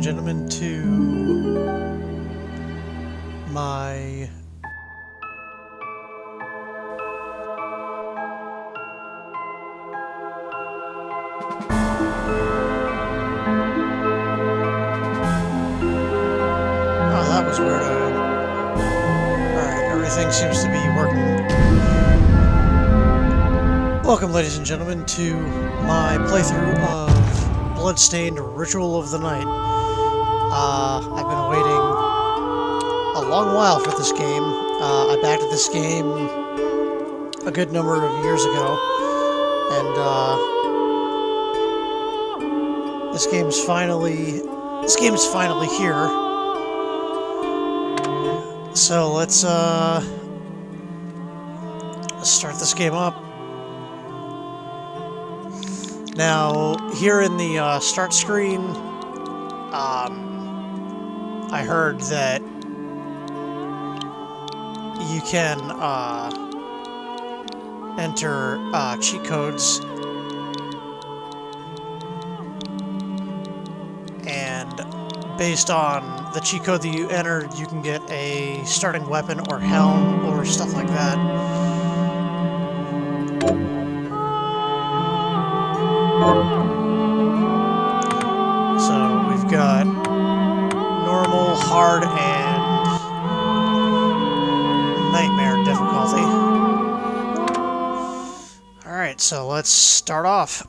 and gentlemen, to my that was weird. Alright, everything seems to be working. Welcome, ladies and gentlemen, to my playthrough of Bloodstained Ritual of the Night. I've been waiting a long while for this game. I backed this game a good number of years ago, and this game's finally here. So let's start this game up. Now, here in the start screen, I heard that you can enter cheat codes, and based on the cheat code that you entered, you can get a starting weapon or helm or stuff like that. So we've got normal, hard, and nightmare difficulty. Alright, so let's start off.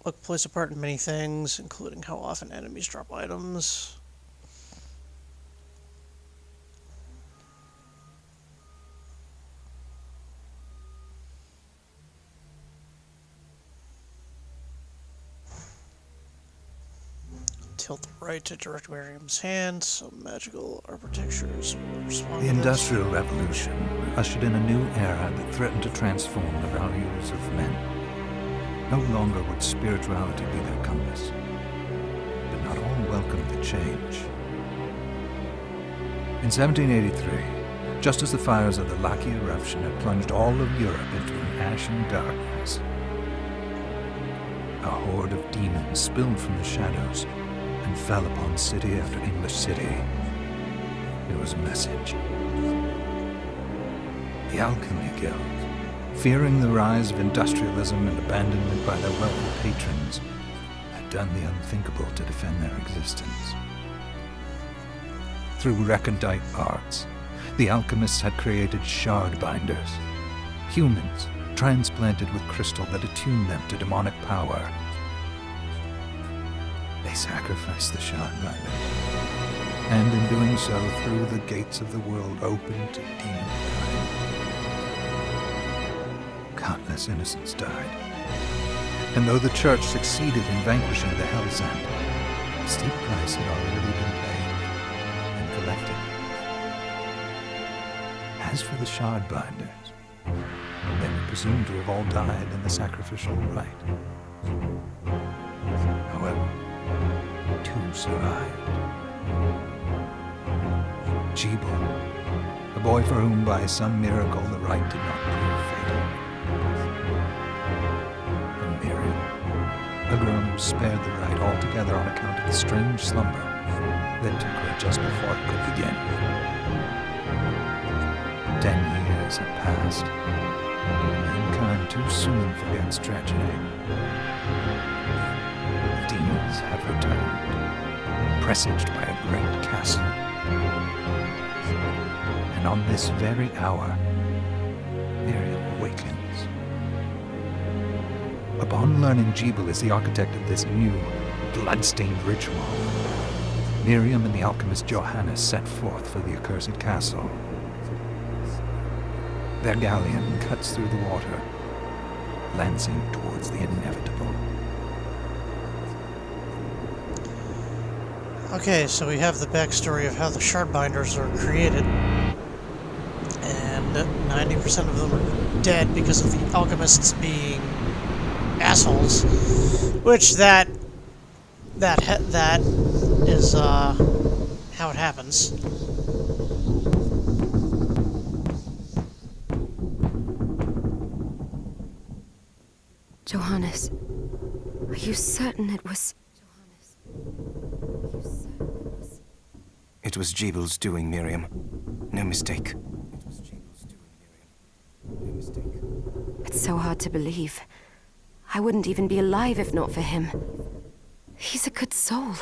Luck plays a part in many things, including how often enemies drop items. Tilt the right to direct Miriam's hand, so magical architectures will respond. The Industrial Revolution ushered in a new era that threatened to transform the values of men. No longer would spirituality be their compass, but not all welcomed the change. In 1783, just as the fires of the Laki eruption had plunged all of Europe into an ashen darkness, a horde of demons spilled from the shadows and fell upon city after English city. It was a message. The Alchemy Guild, fearing the rise of industrialism and abandonment by their wealthy patrons, had done the unthinkable to defend their existence. Through recondite arts, the alchemists had created shardbinders, humans transplanted with crystal that attuned them to demonic power. They sacrificed the shardbinder, and in doing so threw the gates of the world open to demonkind. Countless innocents died, and though the church succeeded in vanquishing the Hell's End, a steep price had already been paid and collected. As for the shardbinders, they were presumed to have all died in the sacrificial rite. However, two survived. Jebel, a boy for whom by some miracle the rite did not prove fatal. And Miriam, a girl who spared the rite altogether on account of the strange slumber that took her just before it could begin. 10 years had passed. Mankind too soon forgets tragedy. The demons have returned, presaged by a great castle. And on this very hour, Miriam awakens. Upon learning Jebel is the architect of this new, blood-stained ritual, Miriam and the alchemist Johannes set forth for the accursed castle. Their galleon cuts through the water, lancing towards the inevitable. Okay, so we have the backstory of how the shardbinders are created, and 90% of them are dead because of the alchemists being assholes, which that is how it happens. Johannes, are you certain it was... It was Jeebel's doing, Miriam. No mistake. It's so hard to believe. I wouldn't even be alive if not for him. He's a good soul.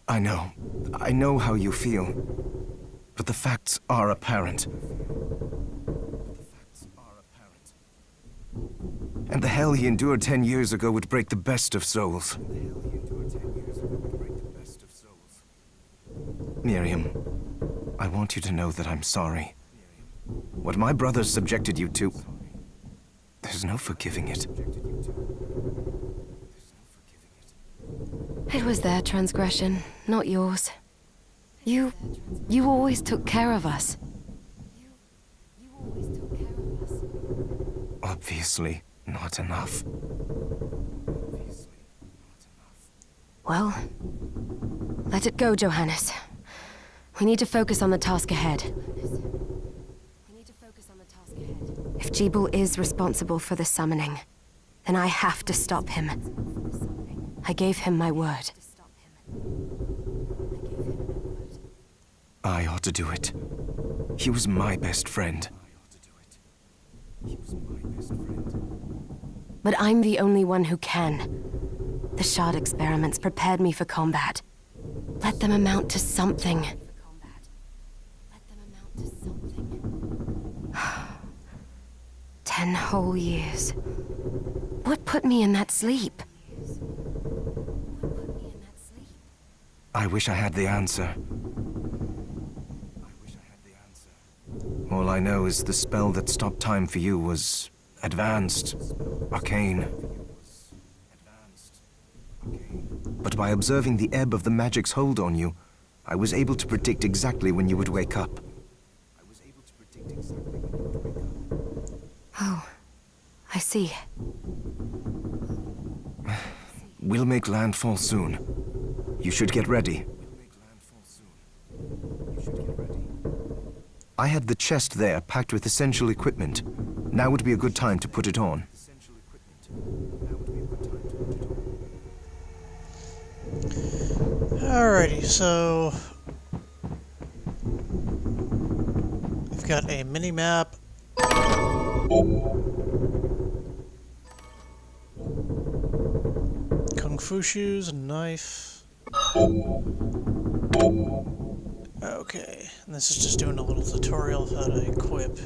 I know. I know how you feel. But the facts are apparent. And the hell he endured 10 years ago would break the best of souls. Miriam, I want you to know that I'm sorry. What my brothers subjected you to, there's no forgiving it. It was their transgression, not yours. You always took care of us. Obviously, not enough. Well, let it go, Johannes. We need to focus on the task ahead. If Jeebel is responsible for the summoning, then I have to stop him. I gave him my word. I ought to do it. He was my best friend. But I'm the only one who can. The shard experiments prepared me for combat. Let them amount to something. 10 whole years. What put me in that sleep? I wish I had the answer. All I know is the spell that stopped time for you was advanced, arcane. But by observing the ebb of the magic's hold on you, I was able to predict exactly when you would wake up. Oh, I see. We'll make landfall soon. You should get ready. I had the chest there packed with essential equipment. Now would be a good time to put it on. Alrighty, so we've got a mini map. Kung Fu shoes, a knife. Okay, and this is just doing a little tutorial of how to equip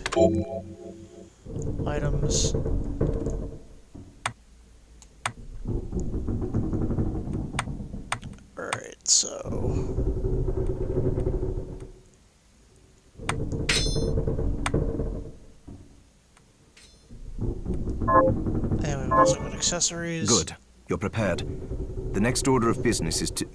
items. Alright, so and we've also got accessories. Good. You're prepared. The next order of business is to...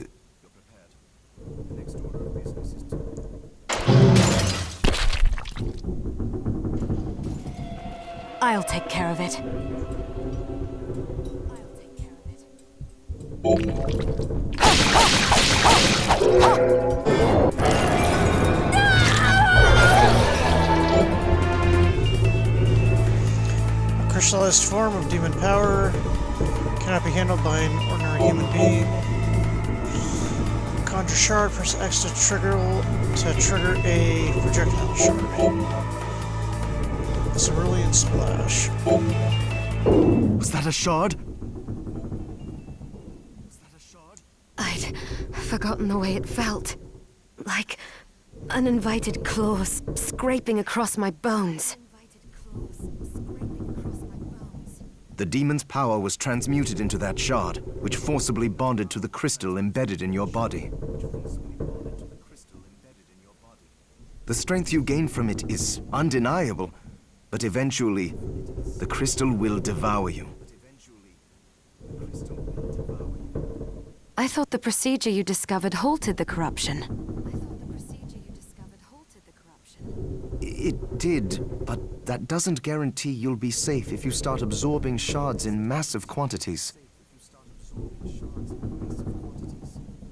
I'll take care of it. A crystallized form of demon power cannot be handled by an ordinary human being. Conjure shard, press X to trigger a projectile shard. Cerulean splash. Was that a shard? I'd forgotten the way it felt. Like uninvited claws scraping across my bones. The demon's power was transmuted into that shard, which forcibly bonded to the crystal embedded in your body. The strength you gain from it is undeniable, but eventually, the crystal will devour you. I thought the procedure you discovered halted the corruption. It did, but that doesn't guarantee you'll be safe if you start absorbing shards in massive quantities.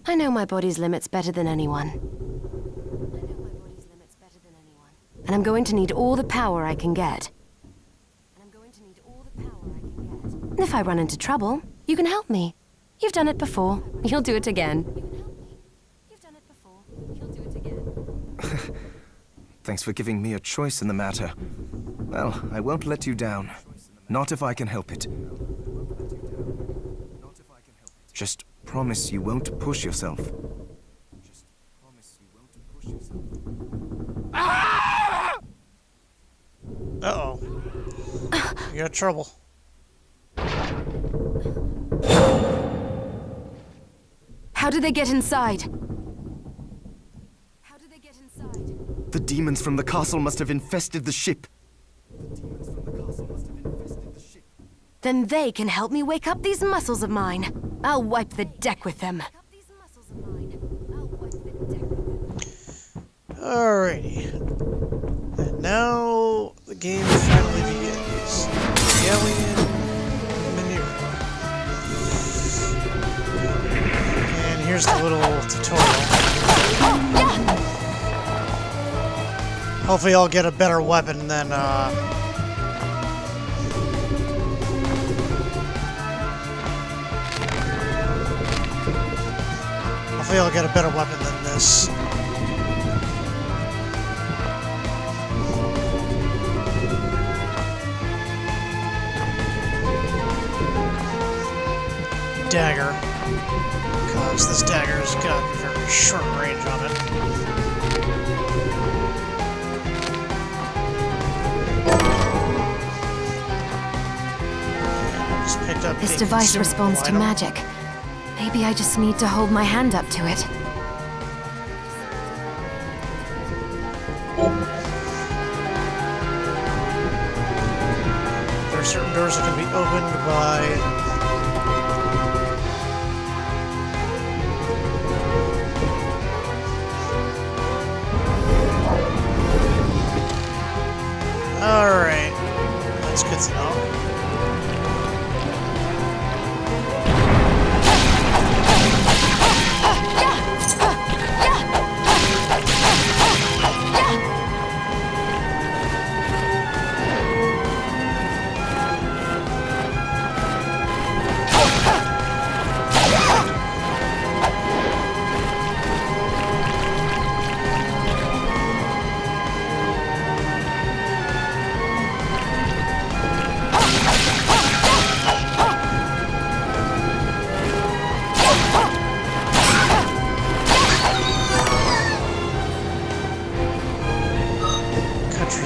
I know my body's limits better than anyone. And I'm going to need all the power I can get. If I run into trouble, you can help me. You've done it before. You'll do it again. Thanks for giving me a choice in the matter. Well, I won't let you down. Not if I can help it. Just promise you won't push yourself. Uh-oh. You got trouble. How did they get inside? The demons from the castle must have infested the ship. Then they can help me wake up these muscles of mine. I'll wipe the deck with them. Alrighty. And now the game finally begins. The alien Miriam. And here's the little tutorial. Hopefully I'll get a better weapon than hopefully I'll get a better weapon than this. Dagger, because this dagger's got very short range on it. Just picked up This the device consumable responds to item. magic. Maybe I just need to hold my hand up to it. There are certain doors that can be opened by alright. That's good to know.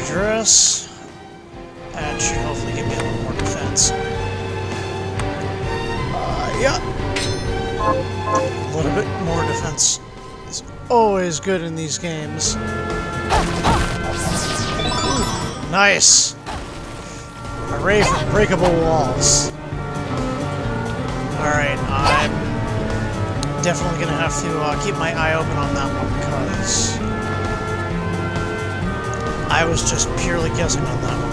Dress. That should hopefully give me a little more defense. Yeah. A little bit more defense is always good in these games. Ooh, nice. Hooray for breakable walls. Alright, I'm definitely gonna have to keep my eye open on that one because I was just purely guessing on that one.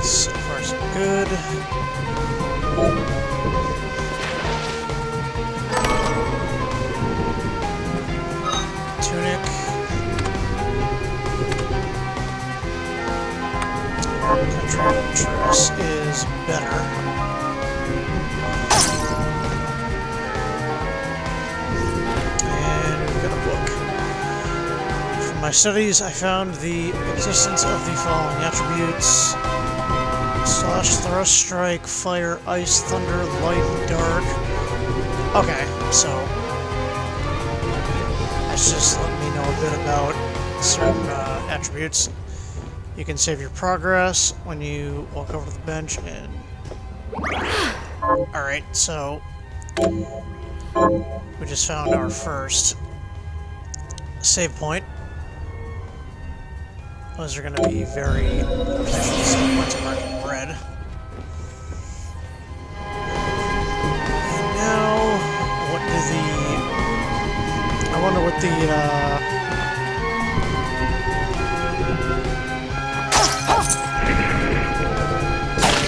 So far, so good. Tunic. Control dress is better. And we've got a book. From my studies, I found the existence of the following attributes. Slash, thrust, strike, fire, ice, thunder, light, dark. Okay, so that's just letting me know a bit about certain attributes. You can save your progress when you walk over to the bench and Alright, so we just found our first save point. Those are going to be very efficient save points are marked in red. And now, what do I wonder what the,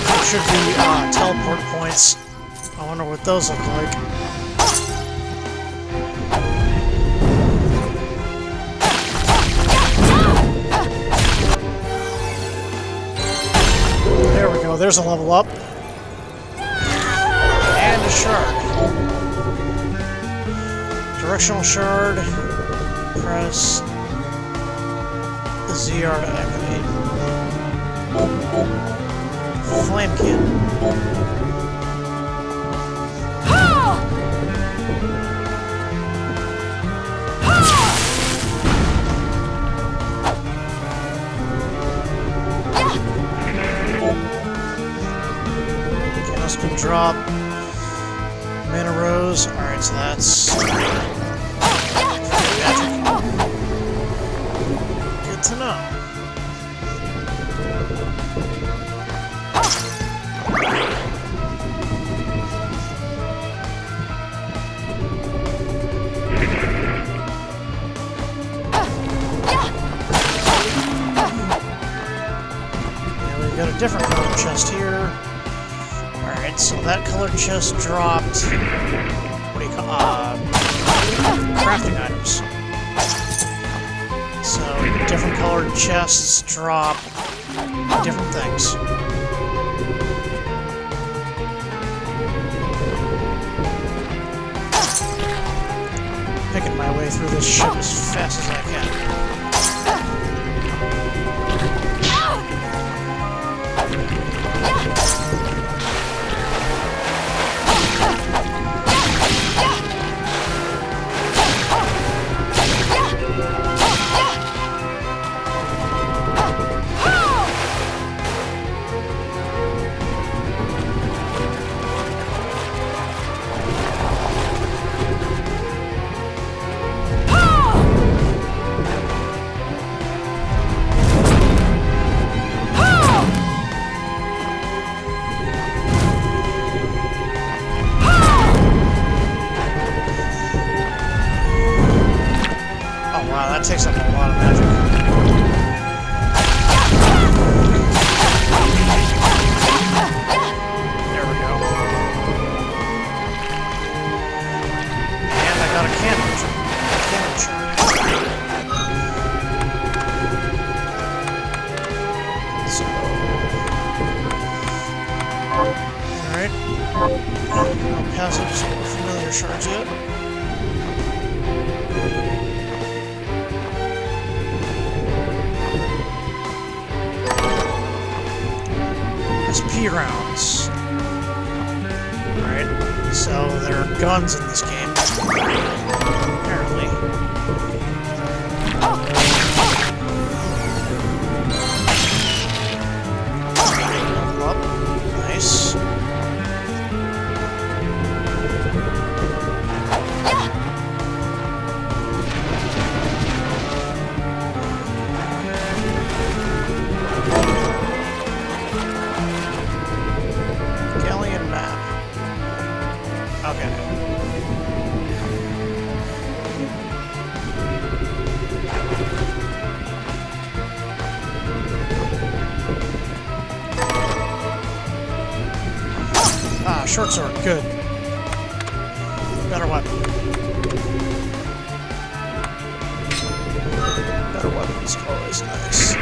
there should be, teleport points. I wonder what those look like. There we go, there's a level up. And a shard. Directional shard. Press the ZR to activate. Flame cannon. Can drop mana rose. Alright, so that's magic. Good to know. Yeah, we've got a different colored chest here. Alright, so that colored chest dropped, what do you call, crafting items. So, different colored chests drop different things. Picking my way through this ship as fast as I can. That takes up a lot of magic. There we go. And I got a cannon shard. So, alright. No passives or familiar shards yet. P rounds. Alright, so there are guns in this game. Apparently. Level up. Nice. Short sword, good. Better weapon. Better weapons, always nice.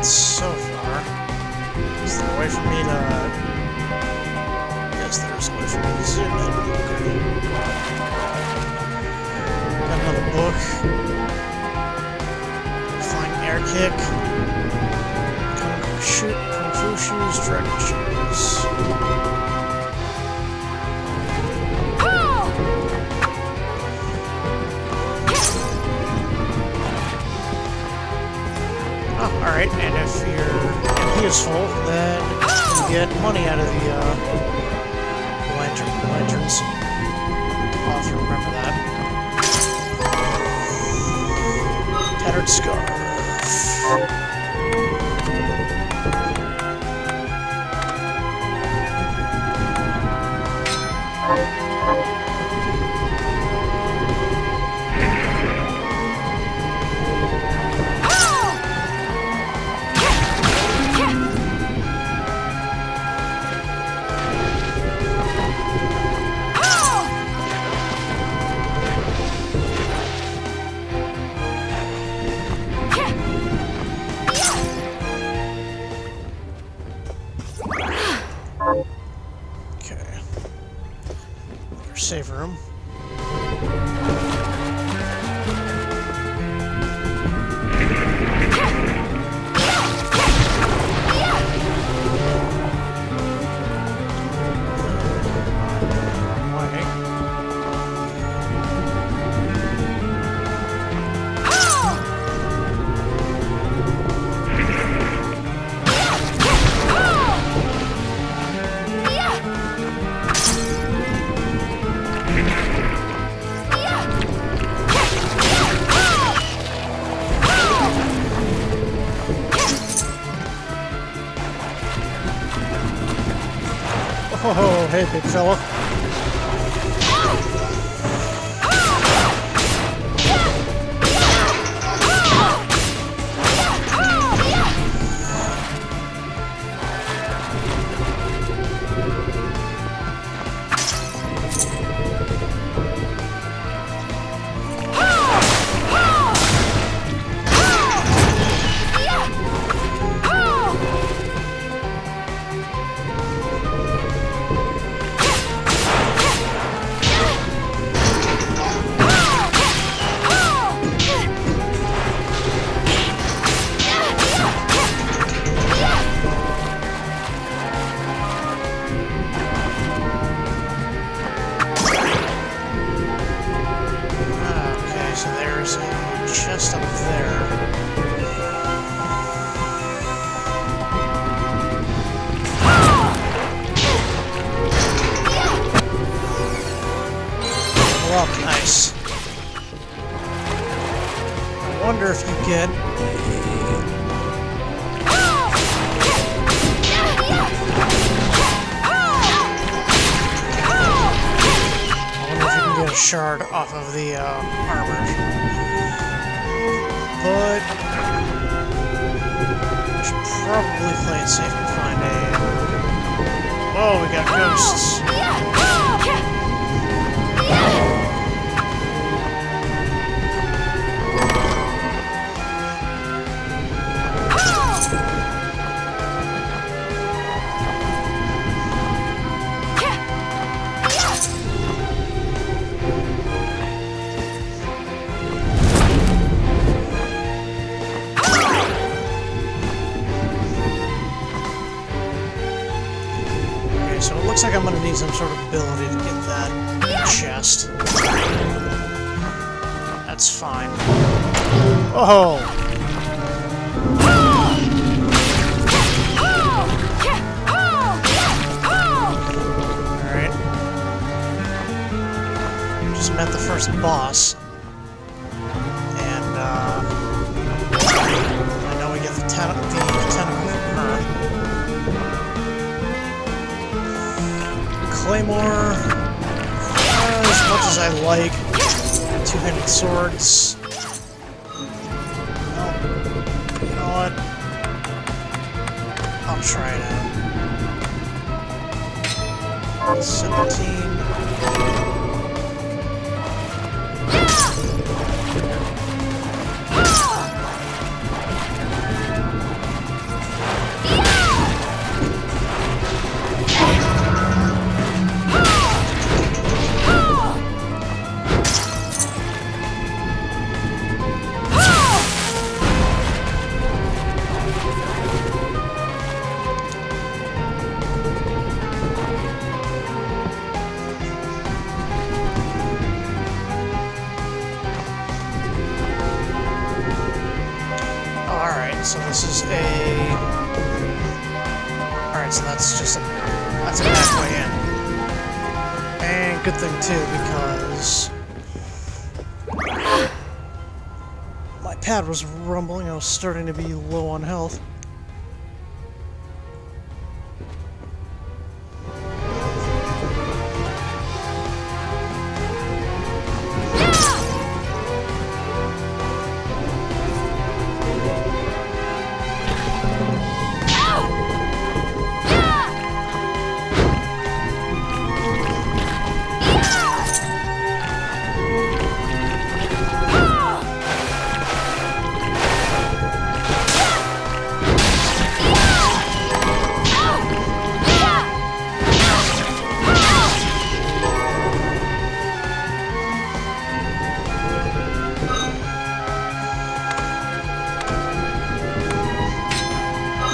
So far. Is there a way for me to... Yes, there's a way for me to zoom in. Okay. kick, kung fu shoes, dragon shoes. Oh, alright, and if your MP is full, then you get money out of the lanterns. I'll have to remember that. Tattered scarf. Okay. Your save room. Oh, hey, big fella. Chest up there. Well, nice. I wonder if you get a shard off of the armor. But I should probably play it safe and find a... Oh, we got ghosts. So it looks like I'm gonna need some sort of ability to get that chest. That's fine. Oh! Alright. Just met the first boss. And, I know we get the tentacle from her. Claymore, as much as I like two-handed swords. Well, you know what? I'll try it out. 17. So this is a... Alright, so that's just a... That's a back way in. And good thing too, because... my pad was rumbling, I was starting to be low on health.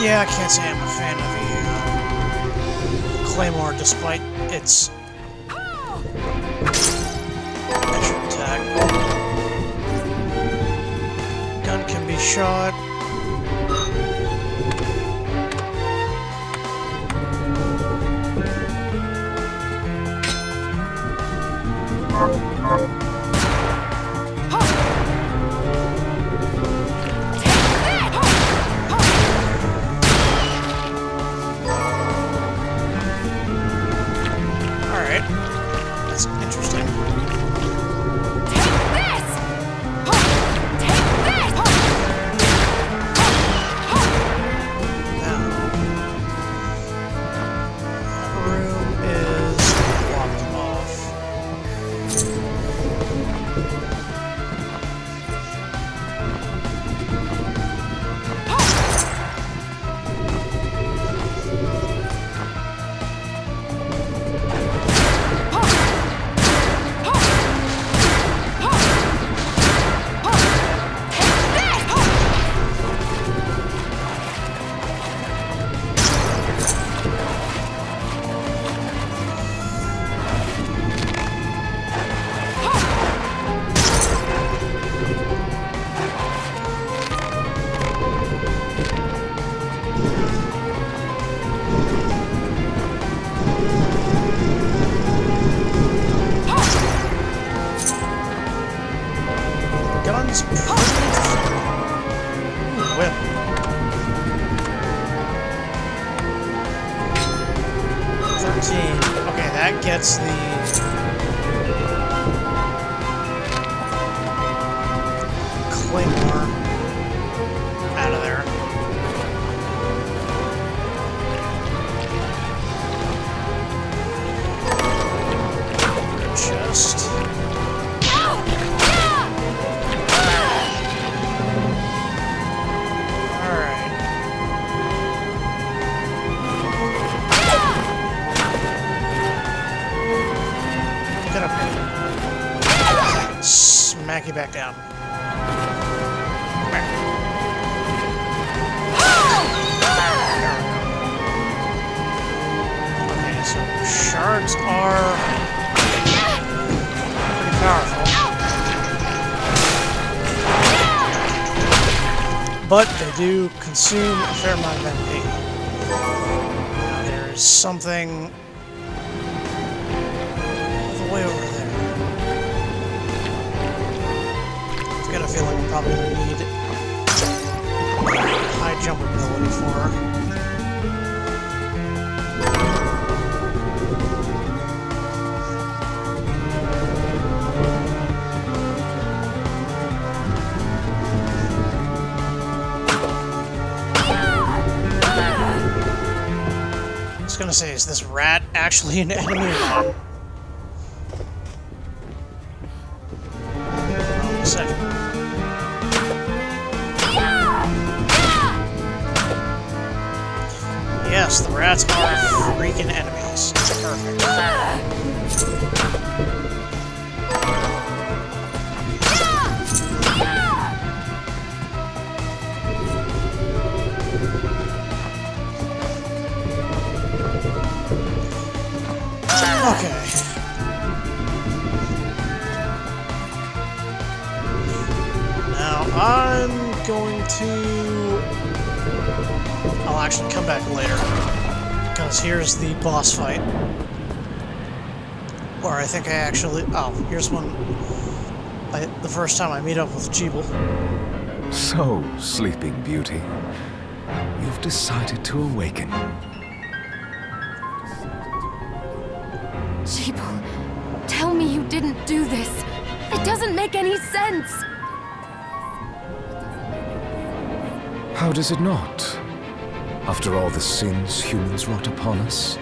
Yeah, I can't say I'm a fan of the Claymore, despite its extra attack. Gun can be shot. Gun's pretty whip. Okay, that gets the Claymore out of there. Just smack you back down. Okay, so shards are pretty powerful. But they do consume a fair amount of MP. Now there's something all the way over there. I've got a feeling we're probably going to need high jump ability for her. I was going to say, is this rat actually an enemy or not? Yes, the rats are freaking enemies. Perfect. Okay. Now I'm going to I'll actually come back later. Because here's the boss fight. Or I think I actually... Oh, here's one... the first time I meet up with Jeeble. So, Sleeping Beauty, you've decided to awaken. Jeeble, tell me you didn't do this. It doesn't make any sense. How does it not? After all the sins humans wrought upon us?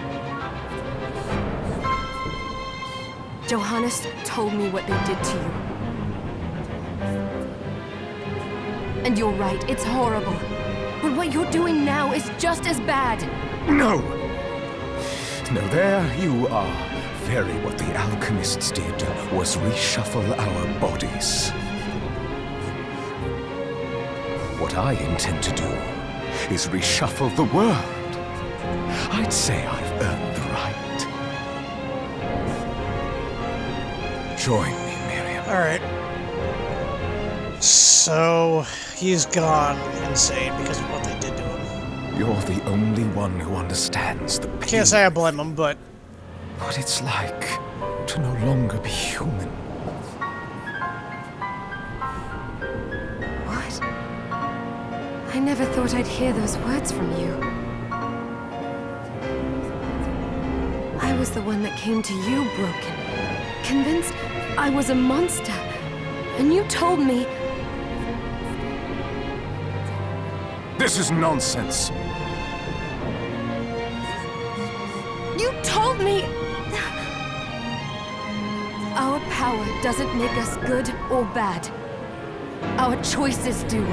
Johannes told me what they did to you. And you're right, it's horrible. But what you're doing now is just as bad. No! No, there you are. Very what the alchemists did was reshuffle our bodies. What I intend to do is reshuffle the world. I'd say I've earned the right. Join me, Miriam. Alright. So, he's gone insane because of what they did to him. You're the only one who understands the pain. Can't say I blame him, but... What it's like to no longer be human. What? I never thought I'd hear those words from you. I was the one that came to you broken, convinced I was a monster. And you told me... This is nonsense. You told me... Our power doesn't make us good or bad. Our choices do.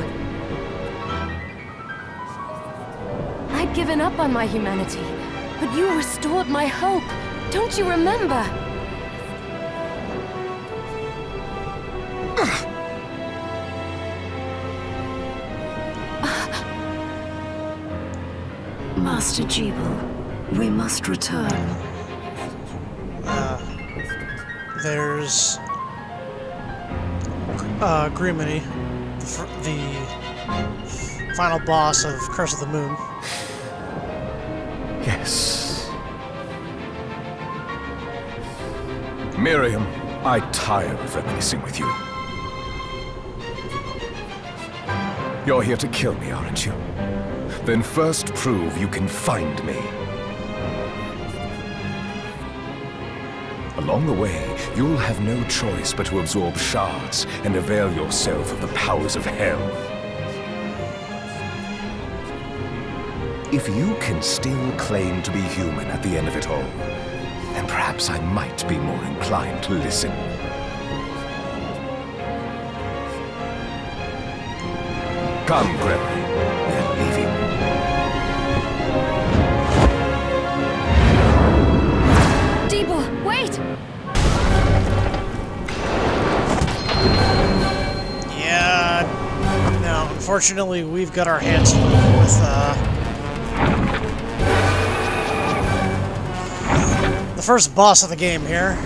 I'd given up on my humanity, but you restored my hope. Don't you remember? Master Jeeble, we must return. There's... Griminy, the final boss of Curse of the Moon. Yes. Miriam, I tire of reminiscing with you. You're here to kill me, aren't you? Then first prove you can find me. Along the way, you'll have no choice but to absorb shards and avail yourself of the powers of hell. If you can still claim to be human at the end of it all, then perhaps I might be more inclined to listen. Come, Gregory. We're leaving. Jeeble, wait! Yeah... No, unfortunately, we've got our hands full with, the first boss of the game here.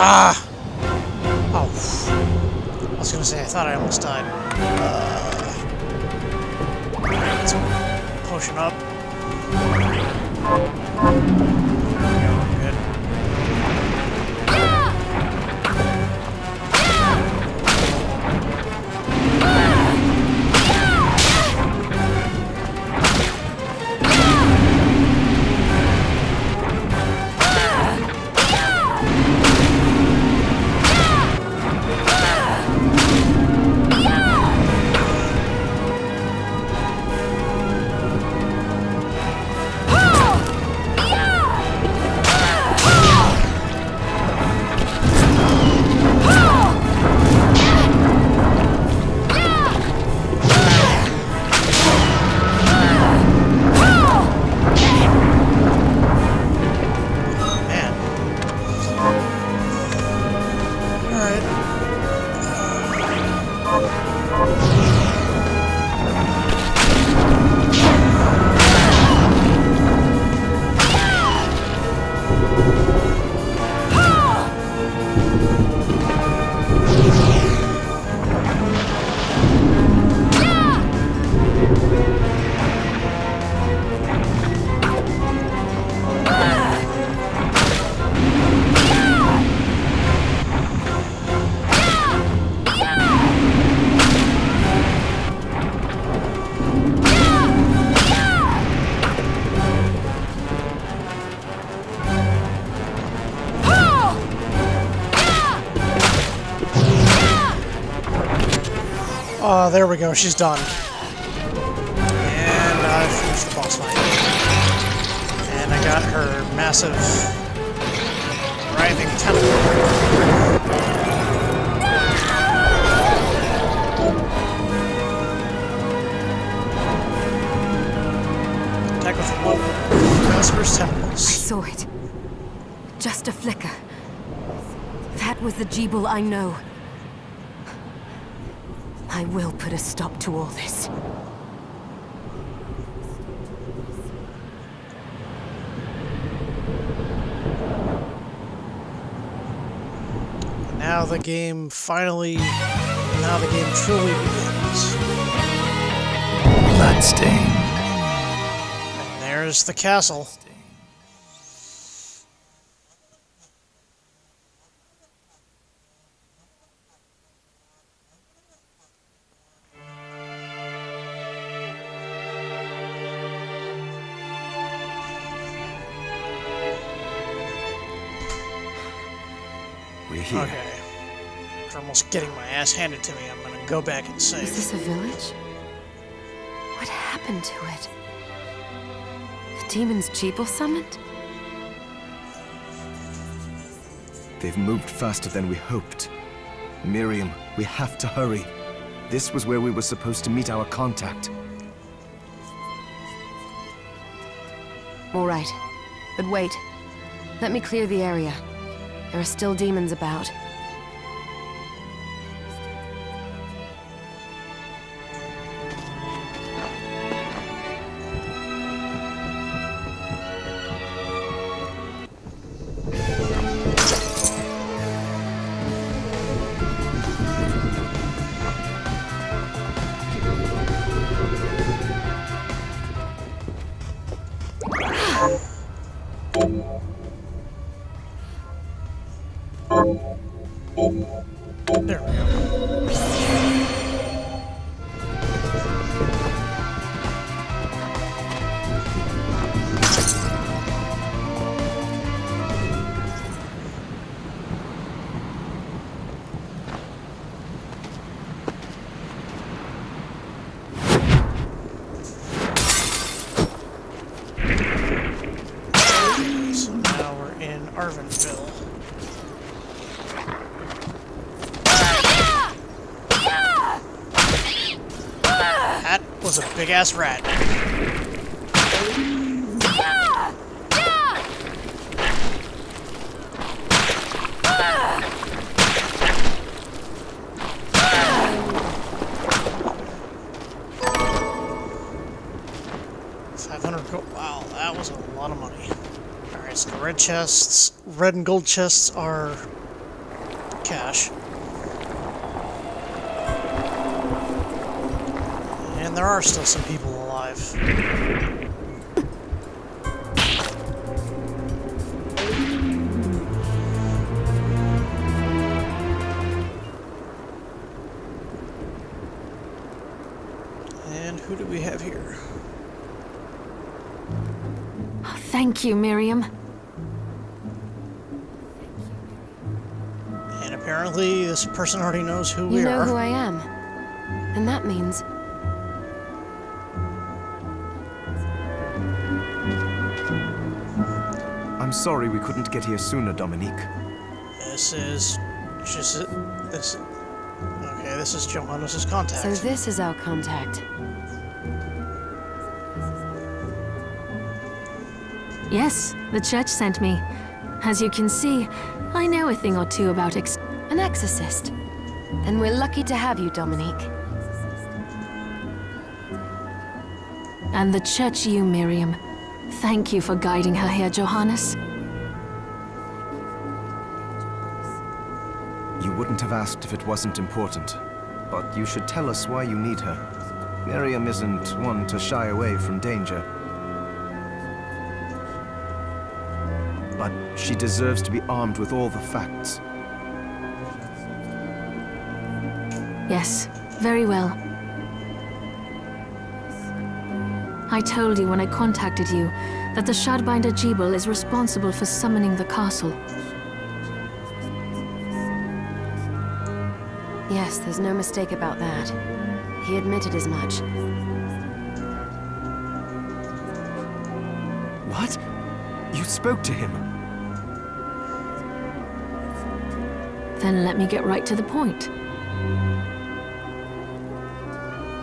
Ah! Oh. I was gonna say, I thought I almost died. Let's potion up. Good. There we go, she's done. And I finished the boss fight. And I got her massive, writhing tentacle. Attack with low Vesper's tentacles. I saw it. Just a flicker. That was the Jeeble I know. I will put a stop to all this. Now the game truly begins. Bloodstained. And there's the castle. We're here. Okay. After almost getting my ass handed to me, I'm gonna go back and save. Is this a village? What happened to it? The demons Jeeble summoned? They've moved faster than we hoped. Miriam, we have to hurry. This was where we were supposed to meet our contact. All right. But wait. Let me clear the area. There are still demons about. There we go. So now we're in Arvinville. That was a big-ass rat. $500 gold. Wow, that was a lot of money. Alright, so the red and gold chests are cash. And there are still some people alive. And who do we have here? Oh, thank you, Miriam. And apparently this person already knows who we You know are. who I am. And that means... I'm sorry we couldn't get here sooner, Dominique. This is just this. Okay, this is Johannes' contact. So this is our contact. Yes, the church sent me. As you can see, I know a thing or two about An exorcist. Then we're lucky to have you, Dominique. And the church you, Miriam. Thank you for guiding her here, Johannes. You wouldn't have asked if it wasn't important. But you should tell us why you need her. Miriam isn't one to shy away from danger. But she deserves to be armed with all the facts. Yes, very well. I told you when I contacted you that the Shardbinder Jeeble is responsible for summoning the castle. Yes, there's no mistake about that. He admitted as much. What? You spoke to him? Then let me get right to the point.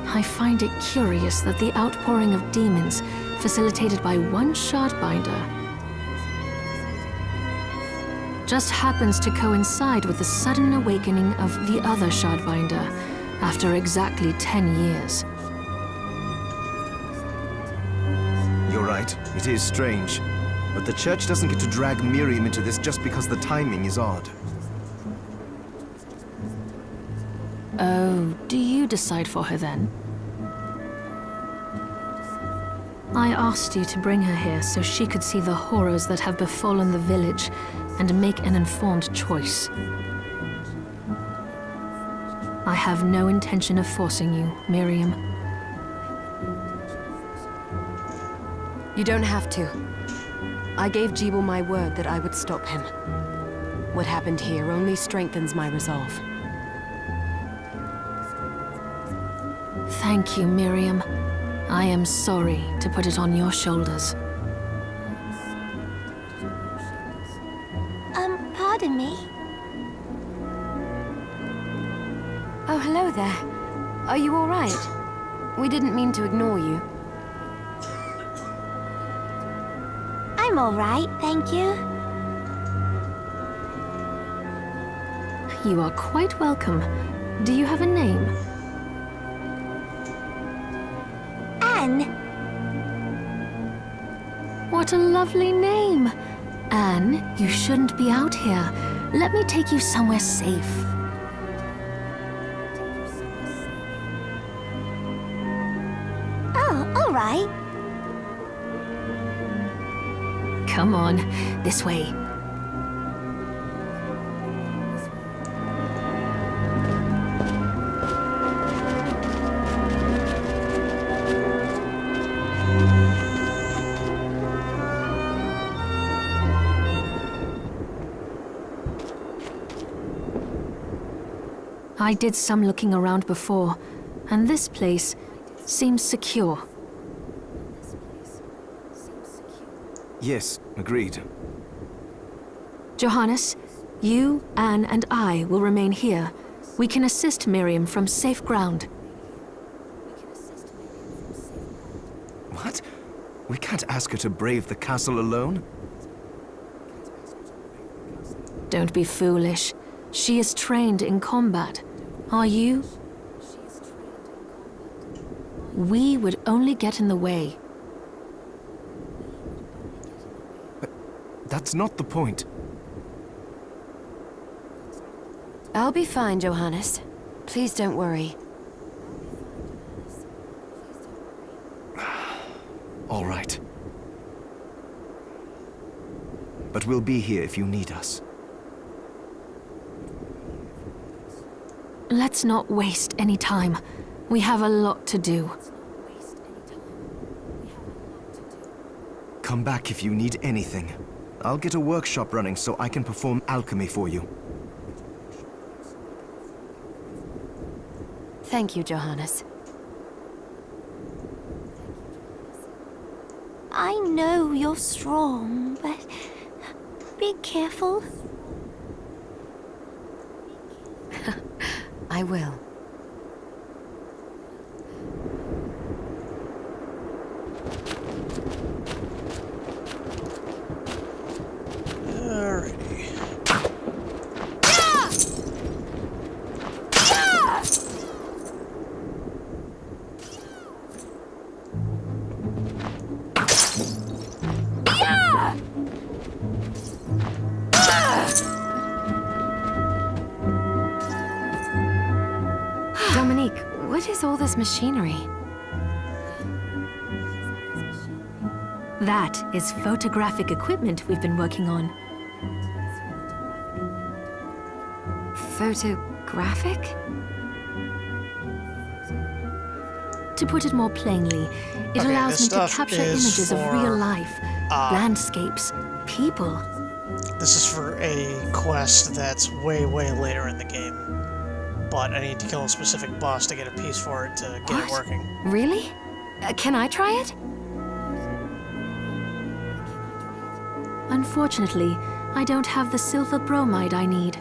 I find it curious that the outpouring of demons, facilitated by one Shardbinder, just happens to coincide with the sudden awakening of the other Shardbinder after exactly 10 years. You're right, it is strange. But the Church doesn't get to drag Miriam into this just because the timing is odd. Oh, do you decide for her then? I asked you to bring her here so she could see the horrors that have befallen the village and make an informed choice. I have no intention of forcing you, Miriam. You don't have to. I gave Jeeble my word that I would stop him. What happened here only strengthens my resolve. Thank you, Miriam. I am sorry to put it on your shoulders. Pardon me? Oh, hello there. Are you all right? We didn't mean to ignore you. I'm all right, thank you. You are quite welcome. Do you have a name? Anne. What a lovely name! Anne, you shouldn't be out here. Let me take you somewhere safe. Oh, all right. Come on, this way. I did some looking around before, and this place seems secure. Yes, agreed. Johannes, you, Anne, and I will remain here. We can assist Miriam from safe ground. What? We can't ask her to brave the castle alone? Don't be foolish. She is trained in combat. Are you? We would only get in the way. That's not the point. I'll be fine, Johannes. Please don't worry. All right. But we'll be here if you need us. Let's not waste any time. We have a lot to do. Come back if you need anything. I'll get a workshop running so I can perform alchemy for you. Thank you, Johannes. I know you're strong, but be careful. I will. Alrighty. Dominique, what is all this machinery? That is photographic equipment we've been working on. Photographic? To put it more plainly, it Okay, allows this me to stuff capture is images of for, real life, landscapes, people. This is for a quest that's way, way later in the game. but I need to kill a specific boss to get a piece for it to get it working. Really? Can I try it? Unfortunately, I don't have the silver bromide I need.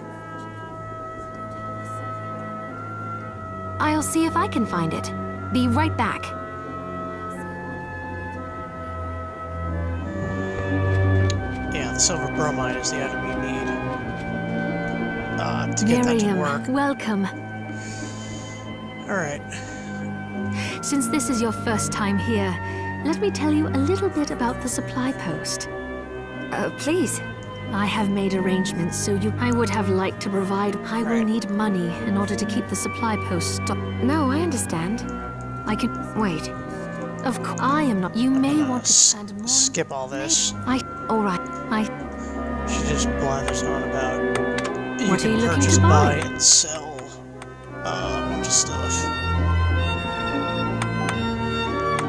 I'll see if I can find it. Be right back. Yeah, the silver bromide is the item you need to get that to work. Miriam, welcome. Alright. Since this is your first time here, let me tell you a little bit about the supply post. Please. I have made arrangements so I would have liked to provide. I will Right. need money in order to keep the supply post stocked. No, I understand. I can. Wait. Of course, I am not. You may want to spend more. Skip all this. All right. She just blathers on about you What are can you looking purchase, to buy? and sell a bunch of stuff.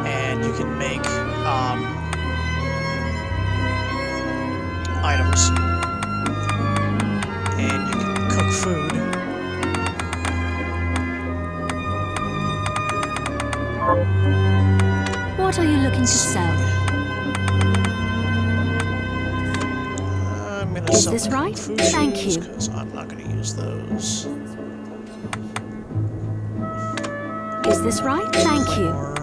And you can make items. And you can cook food. What are you looking to sell? I'm gonna Is sell this the right? food Thank shoes, you. 'cause I'm not gonna use those. Is this right? Thank you. Or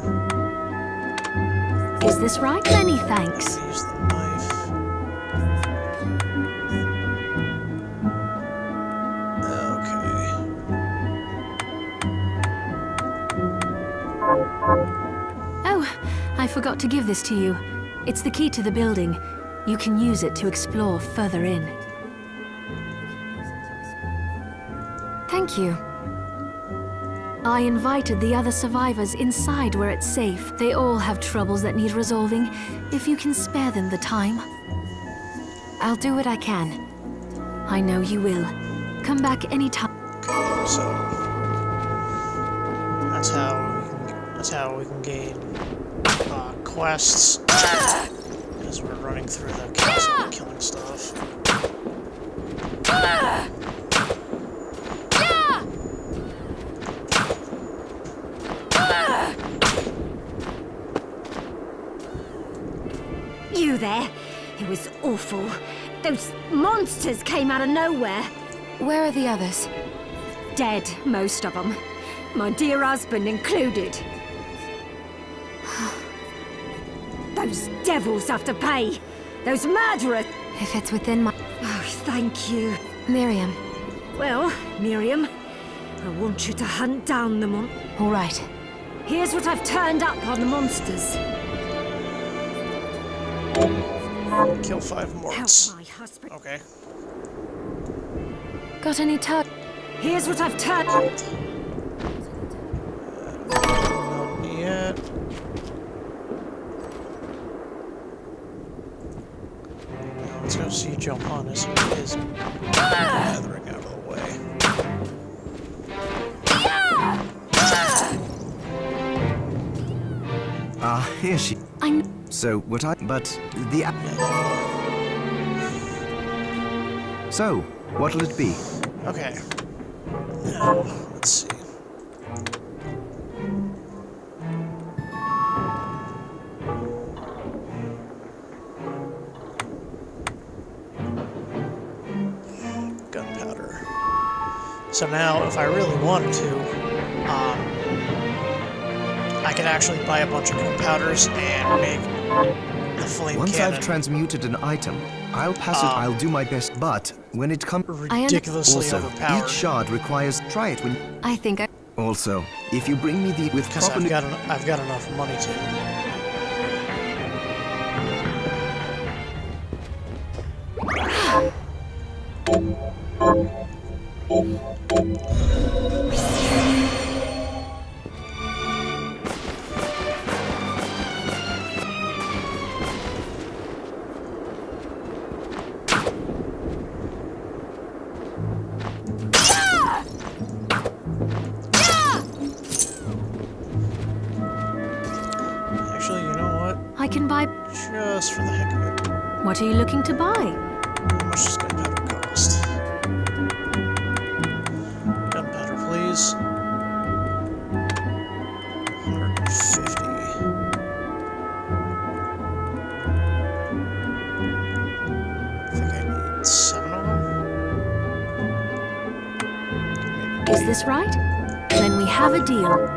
Is this right? Many thanks. use the knife. Okay. Oh, I forgot to give this to you. It's the key to the building. You can use it to explore further in. Thank you. I invited the other survivors inside where it's safe. They all have troubles that need resolving. If you can spare them the time. I'll do what I can. I know you will. Come back anytime. Okay, so that's how we can gain quests as we're running through the castle and killing stuff. You there? It was awful. Those monsters came out of nowhere. Where are the others? Dead, most of them. My dear husband included. Those devils have to pay. Those murderers. If it's within my... Oh, thank you. Miriam. Well, Miriam, I want you to hunt down the All right. Here's what I've turned up on the monsters. Kill 5 Help morts. my husband. Okay. Got any touch? Here's what I've turned. Not yet. Now let's go see jump on is gathering out of the way. Here she... So, what I... But, the... So, what'll it be? Okay. Now, let's see. Gunpowder. So now, if I really wanted to, I could actually buy a bunch of gunpowders and make the flame Once cannon I've transmuted an item, I'll pass it, I'll do my best, but when it comes... ridiculously Also, overpowered. each shard requires... Try it when... I think I... Also, if you bring me the... With Because proper... I've got enough money to. Actually, you know what? I can buy. Just for the heck of it. What are you looking to buy? How much does gunpowder cost? Gunpowder, please. this right? Then we have a deal.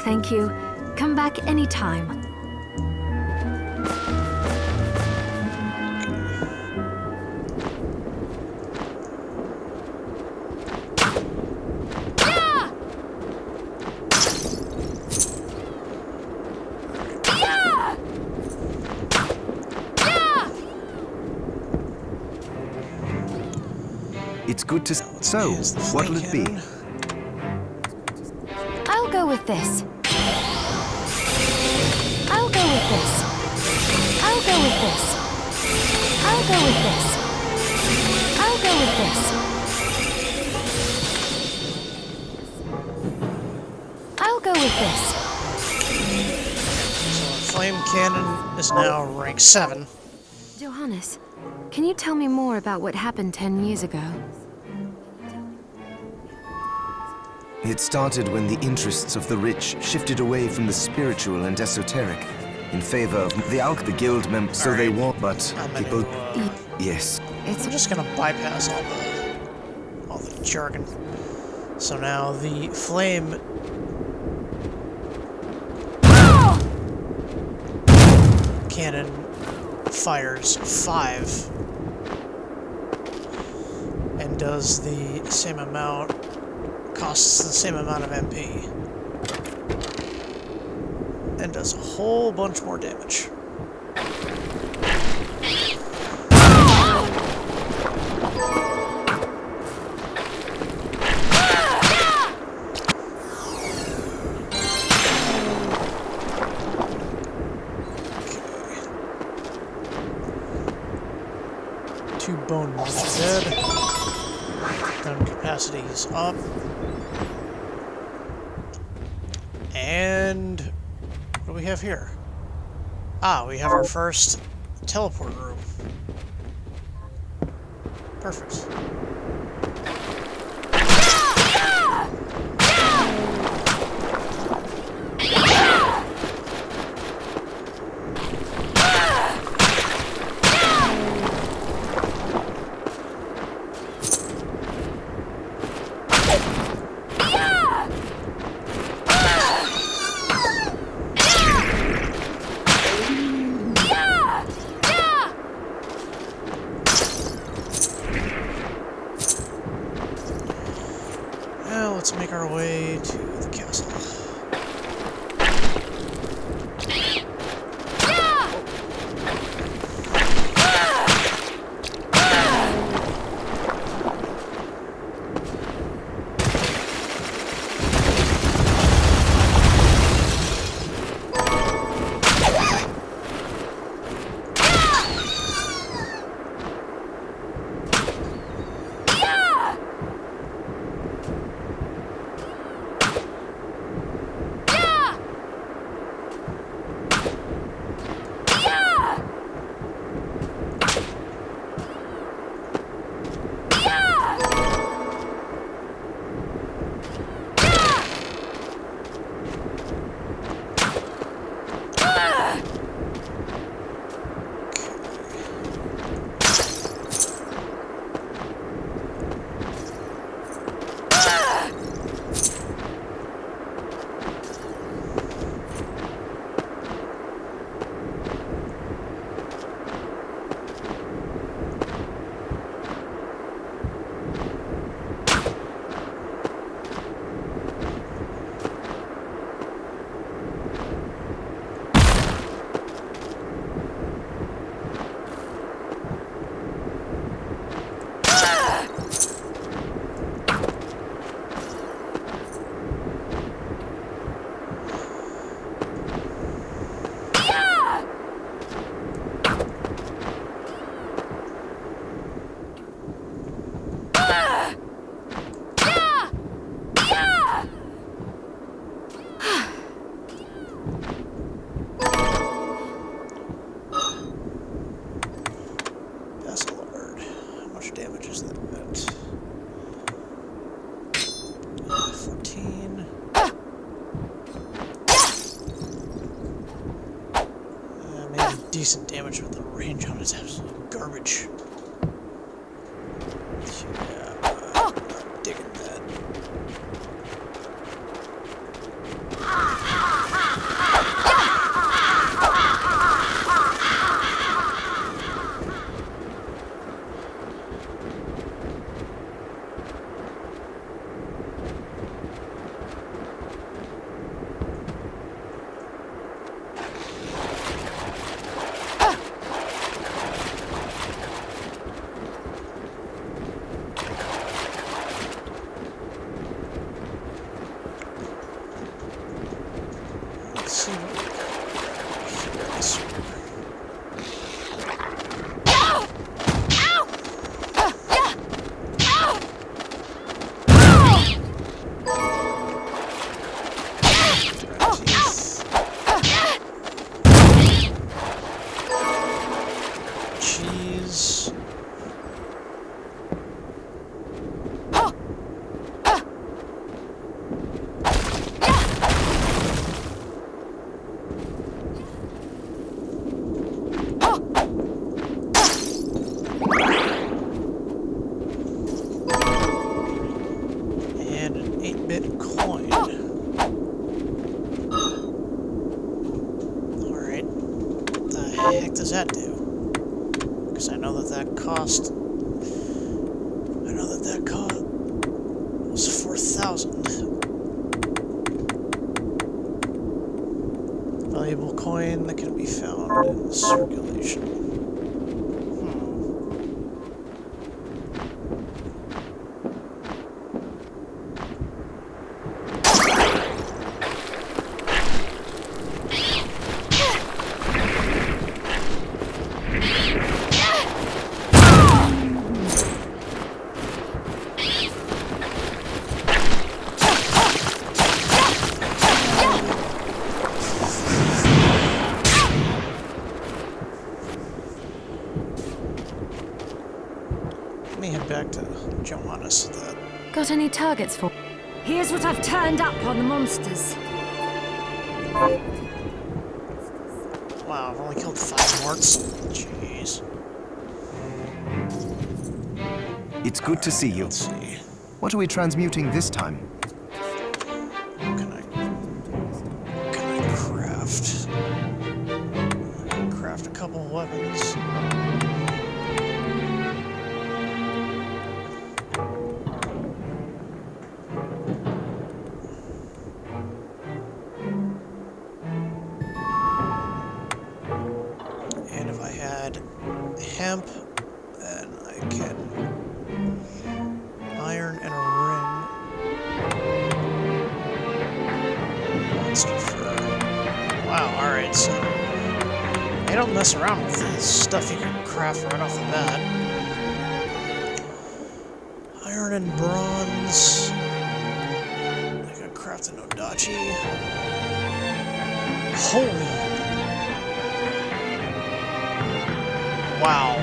Thank you. Come back anytime. It's good to... So, what'll it be? I'll go with this. I'll go with this. I'll go with this. I'll go with this. I'll go with this. I'll go with this. So the flame cannon is now rank 7. Johannes, can you tell me more about what happened 10 years ago? It started when the interests of the rich shifted away from the spiritual and esoteric in favor of the guild members. So they want, but people... Yes. I'm just gonna bypass all the jargon. So now the flame cannon fires 5 and does the same amount, costs the same amount of MP, and does a whole bunch more damage. Bone is dead. Gun capacity is up. And what do we have here? Ah, we have our first teleport room. Perfect. Let's make our way to the castle. Damage is that? 14. Maybe decent damage with the range on it's absolute garbage. Yeah, not digging that. Cheese. And an 8-bit coin. Alright. What the heck does that do? Because I know that cost... I know that cost... was 4,000. Valuable coin that can be found in circulation. Let me head back to Johannes with that. Got any targets for? Here's what I've turned up on the monsters. Wow, I've only killed 5 morts. Jeez. It's good to see you. Let's see. What are we transmuting this time? What can I craft? Craft a couple weapons. And if I had hemp, then I can iron and a ring. Monster fur. Wow, alright, so they don't mess around with this stuff you can craft right off the bat. Iron and bronze. I can craft an Odachi. Holy. Wow.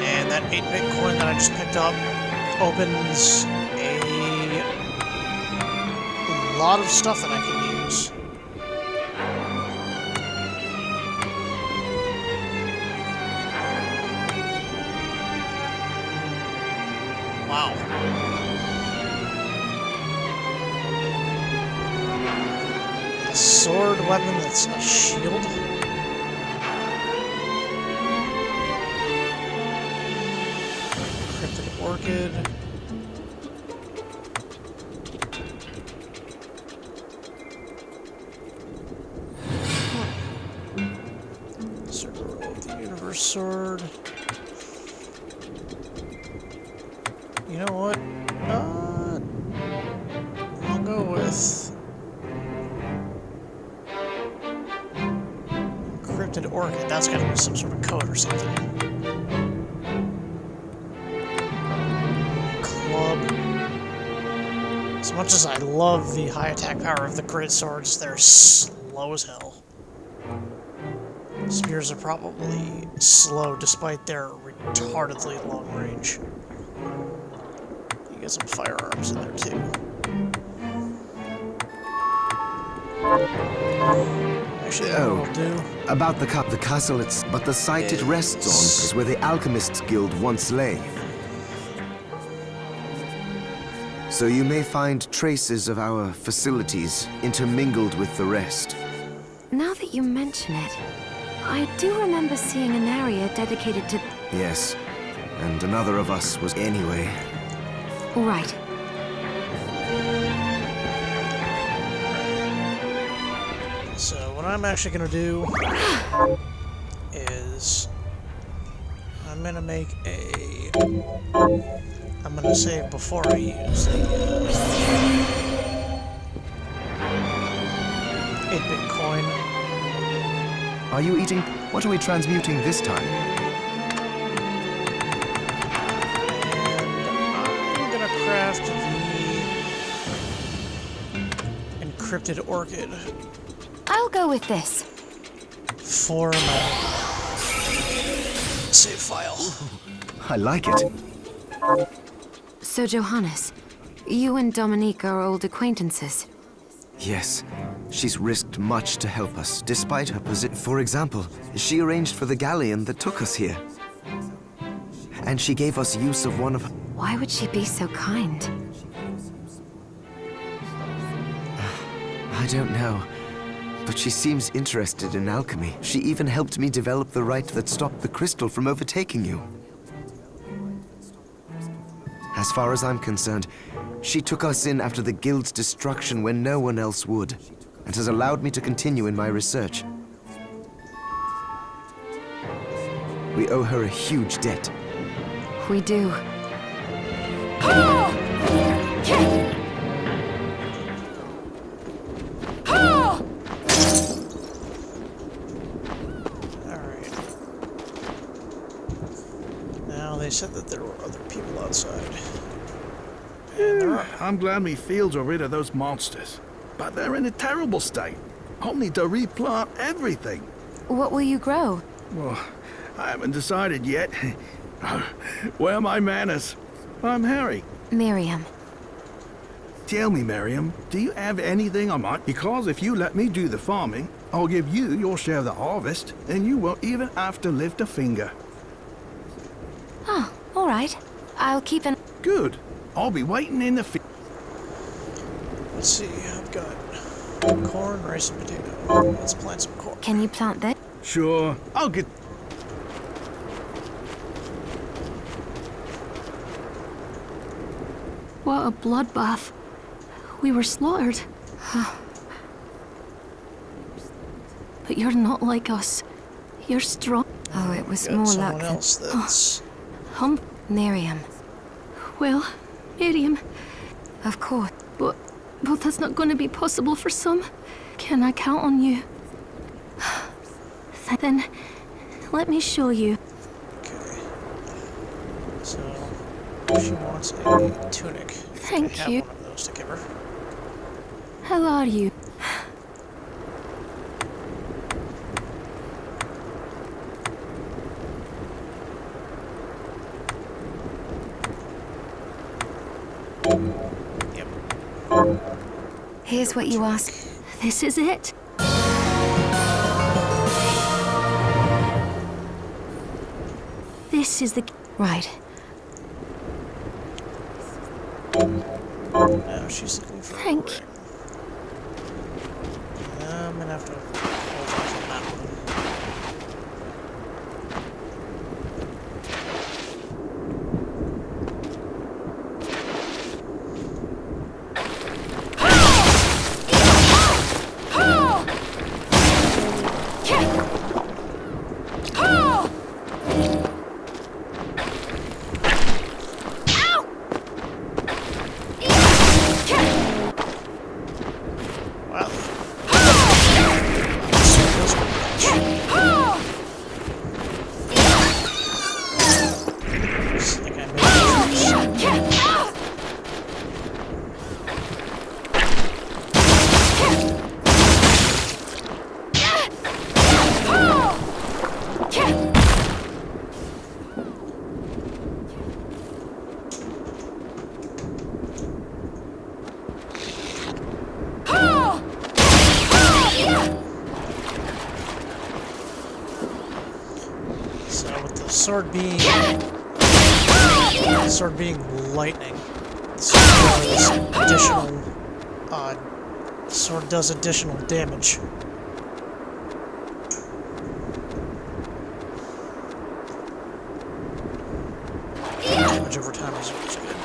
And that 8-bit coin that I just picked up opens a lot of stuff that I can use. Wow. A sword weapon that's a shield. Orchid. Circle of the Universe Sword. You know what? I'll go with Cryptid Orchid. That's gotta be some sort of code or something. As much as I love the high attack power of the grid swords, they're slow as hell. Spears are probably slow despite their retardedly long range. You get some firearms in there too. Actually, that will do. About the castle, but the site it rests on is where the Alchemists Guild once lay. So you may find traces of our facilities intermingled with the rest. Now that you mention it, I do remember seeing an area dedicated to... Yes, and another of us was anyway. All right. So what I'm actually gonna do is I'm gonna make a... I'm gonna save before I use the 8-bit coin. Are you eating? What are we transmuting this time? And I'm gonna craft the encrypted orchid. I'll go with this. For my save file. I like it. So, Johannes, you and Dominique are old acquaintances. Yes. She's risked much to help us, despite her position. For example, she arranged for the galleon that took us here. And she gave us use of one of her... Why would she be so kind? I don't know. But she seems interested in alchemy. She even helped me develop the rite that stopped the crystal from overtaking you. As far as I'm concerned, she took us in after the guild's destruction when no one else would, and has allowed me to continue in my research. We owe her a huge debt. We do. Alright. Now they said that there were other people outside. And there are. I'm glad me fields are rid of those monsters. But they're in a terrible state. I'll need to replant everything. What will you grow? Well, I haven't decided yet. Where are my manners? I'm Harry. Miriam. Tell me, Miriam, do you have anything I might? Because if you let me do the farming, I'll give you your share of the harvest, and you won't even have to lift a finger. Oh, all right. I'll keep an... Good. I'll be waiting in the field. Let's see, I've got corn, rice, and potato. Let's plant some corn. Can you plant this? Sure, I'll get... What a bloodbath. We were slaughtered. But you're not like us. You're strong. Oh, it was Got more someone luck than... else that's... Miriam. Well, Miriam, Of course. but that's not going to be possible for some. Can I count on you? Then, let me show you. Okay. So, she wants a tunic. Thank I have you. one of those to give her. How are you? Yep. Here's what you ask. This is it. This is the... Right. Now she's looking for Thank a you. ring. I'm gonna have to hold off on that one. Wow. Looks like I made it. So with the sword being lightning, the sword does additional damage. Damage over time is always good.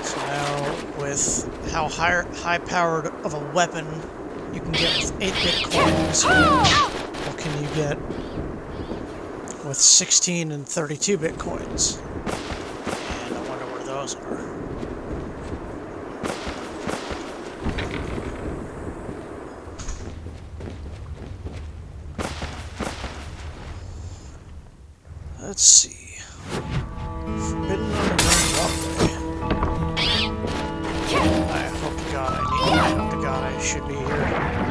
So now, with how high-powered of a weapon you can get with 8-bit coins, what can get with 16 and 32 bitcoins. And I wonder where those are. Let's see. Forbidden underground walkway. I hope to God I hope to God I should be here.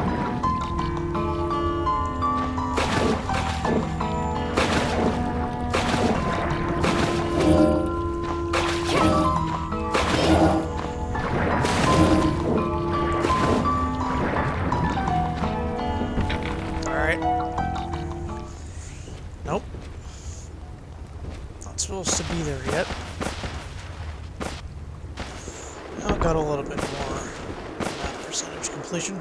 Alright. Nope. Not supposed to be there yet. I've got a little bit more percentage completion.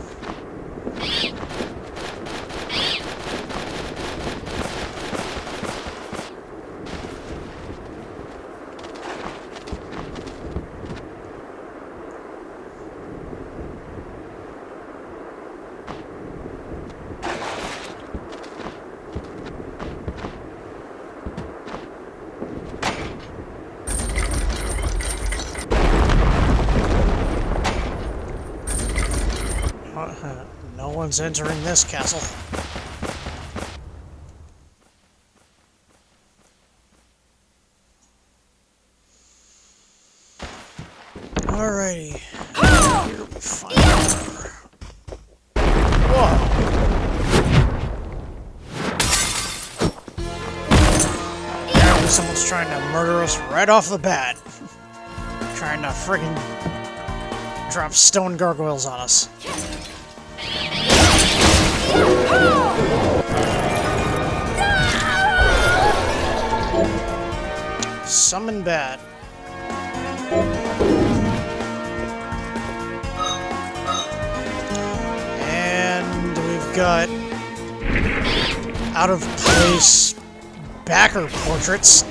No one's entering this castle. Alrighty. Here we find her. Whoa! Apparently someone's trying to murder us right off the bat. Trying to friggin' drop stone gargoyles on us. Summon bad. And we've got out of place backer portraits.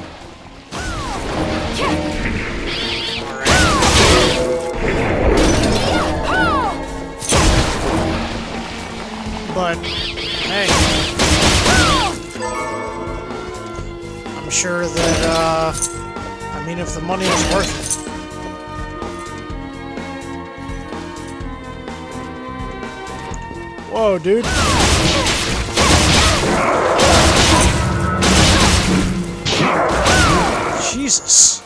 But, hey, I'm sure that, I mean, if the money is worth it. Whoa, dude. Jesus.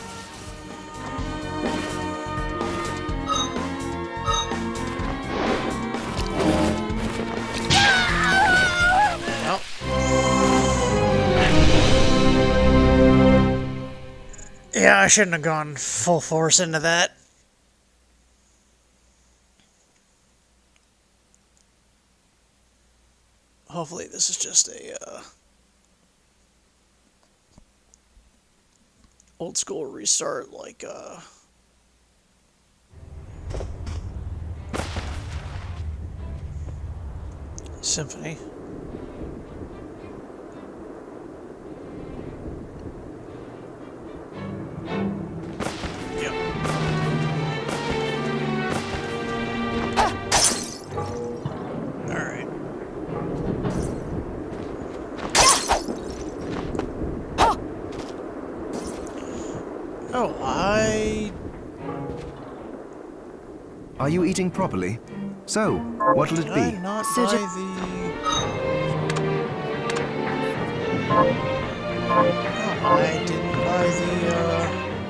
Yeah, I shouldn't have gone full force into that. Hopefully this is just a old school restart like Symphony. Oh, Are you eating properly? So, what'll it be? Did I not buy the... Oh, I didn't buy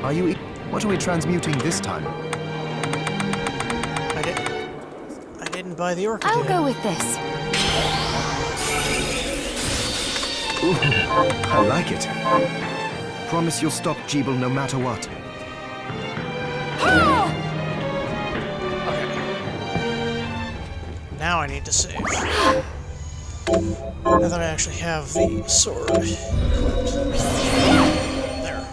the, Are you What are we transmuting this time? I didn't buy the orchid. I'll go with this. Ooh, I like it. Promise you'll stop Jeeble no matter what. Now I need to save. Now that I actually have the sword equipped. There.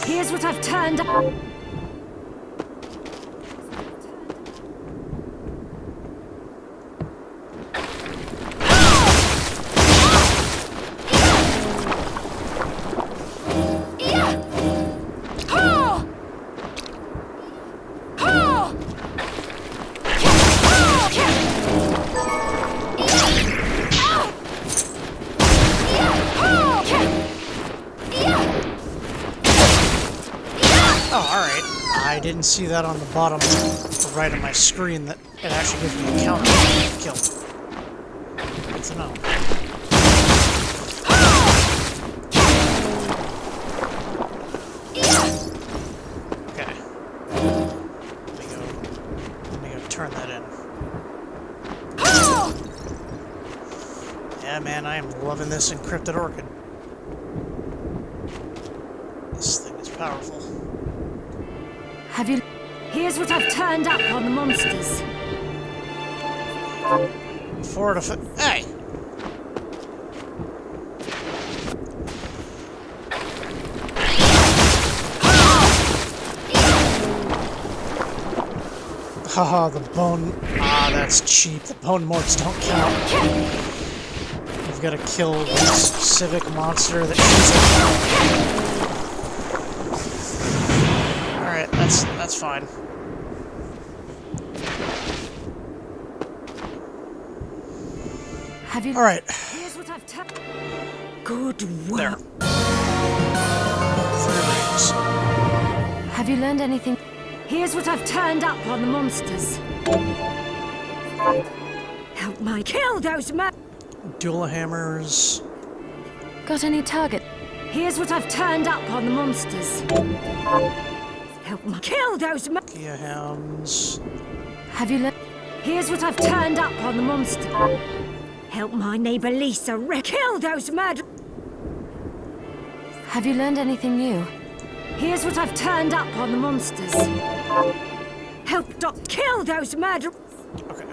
Here's what I've turned up. didn't see that on the bottom right of my screen, that it actually gives me a counter kill. Good to know. Okay. Let me go turn that in. Yeah, man, I am loving this encrypted orchid. This thing is powerful. Have you... Here's what I've turned up on the monsters. Hey! Haha, the bone... Ah, that's cheap. The bone morts don't count. You've got to kill this civic monster that shoots it. Alright, that's fine. Have you... Alright. Here's what I've turned... Good work. There. 3 rings. Have you learned anything? Here's what I've turned up on the monsters. Help my kill those Dual hammers. Got any target? Here's what I've turned up on the monsters. Help my kill those Kia hounds. Have you learned? Here's what I've turned up on the monster. Help my neighbor Lisa kill those murderers. Have you learned anything new? Here's what I've turned up on the monsters. Help Doc kill those murderers. Okay.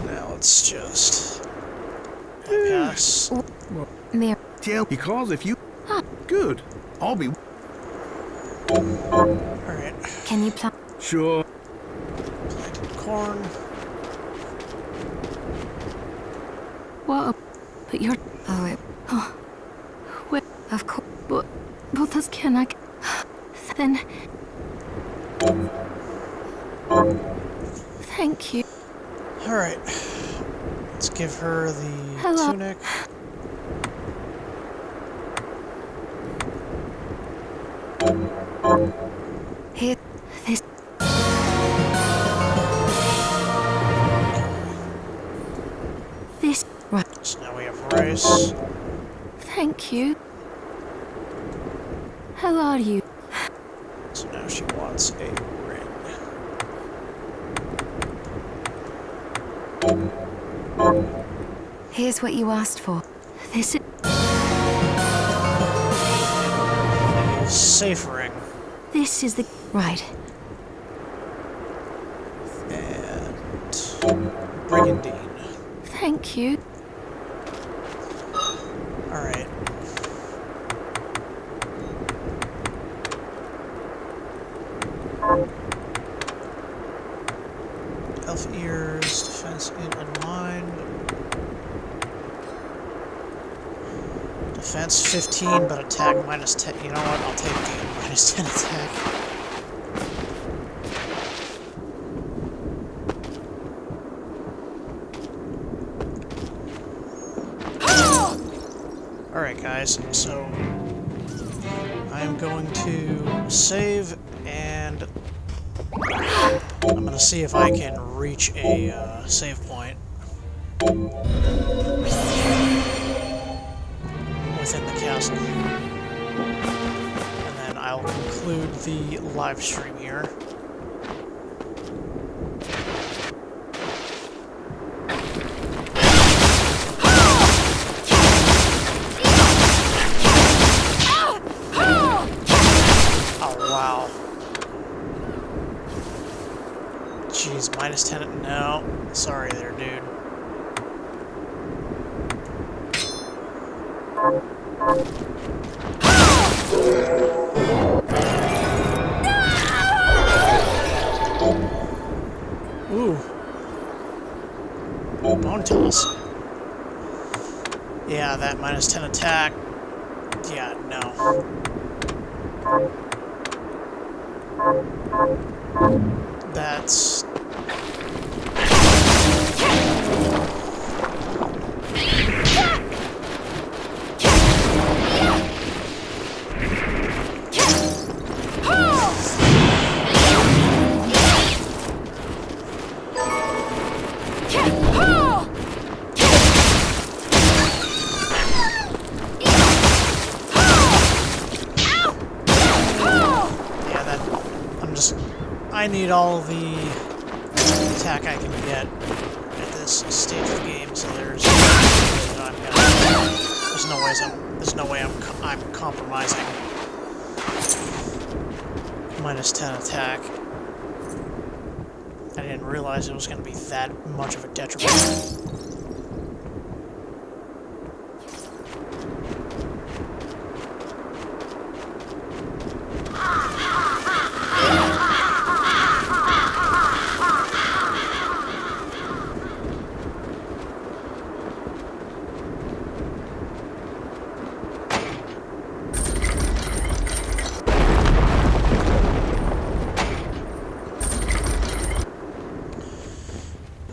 Now let's just pass. Mir. Because if you... Good. I'll be... Alright. Can you plant? Sure. Planted corn. What? But you're... Oh, wait. Oh. Wait, of course. But that's can I... Then... Thank you. Alright. Let's give her the Hello. tunic. Here. This. This... Right. So now we have rice. Thank you. How are you? So now she wants a ring. Here's what you asked for. This is... A safe ring. This is the... Right. And brigandine. Thank you. Alright. Elf ears, defense in unmined. Defense 15, but attack minus 10. You know what? I'll take the minus 10 attack. Alright guys, so I am going to save, and I'm going to see if I can reach a save point within the castle. And then I'll conclude the live stream here. Wow. Jeez, minus 10. No. Sorry there, dude. Ooh. Bone toss. Yeah, that minus 10 attack. Yeah, no. That's... I need all the attack I can get at this stage of the game, so there's no way I'm compromising minus 10 attack. I didn't realize it was going to be that much of a detriment.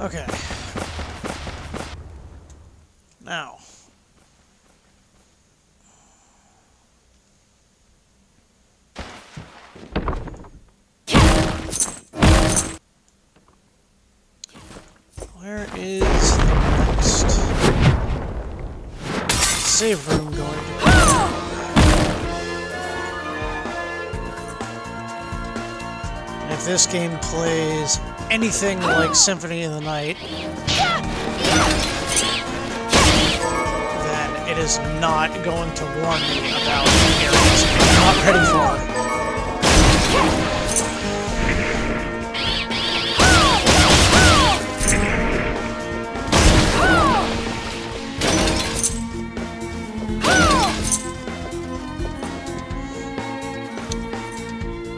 Okay. Now. Where is the next save room going to be? And if this game plays anything like Symphony of the Night, then it is not going to warn me about areas I'm not ready for.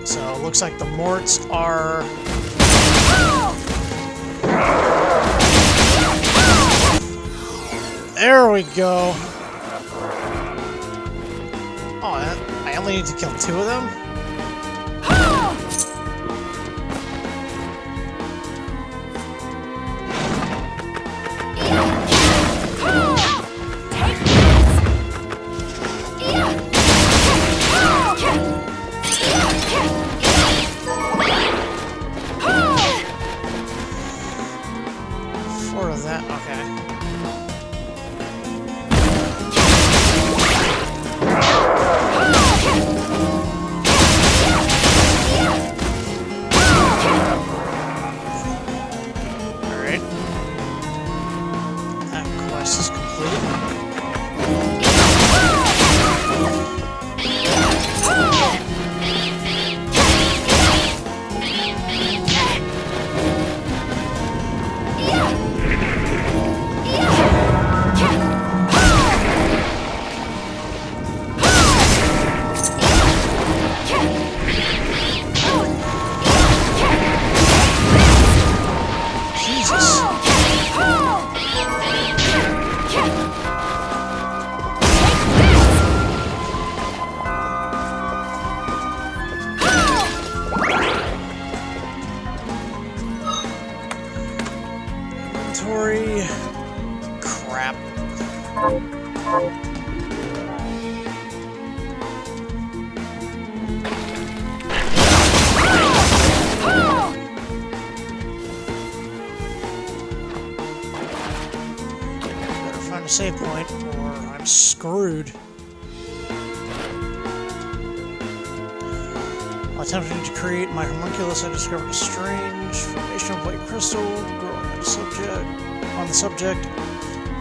So it looks like the Morts are... There we go. Oh, I only need to kill 2 of them? Crap. Better find a save point or I'm screwed. While attempting to create my homunculus, I discovered a strange formation of white crystal growing on the subject.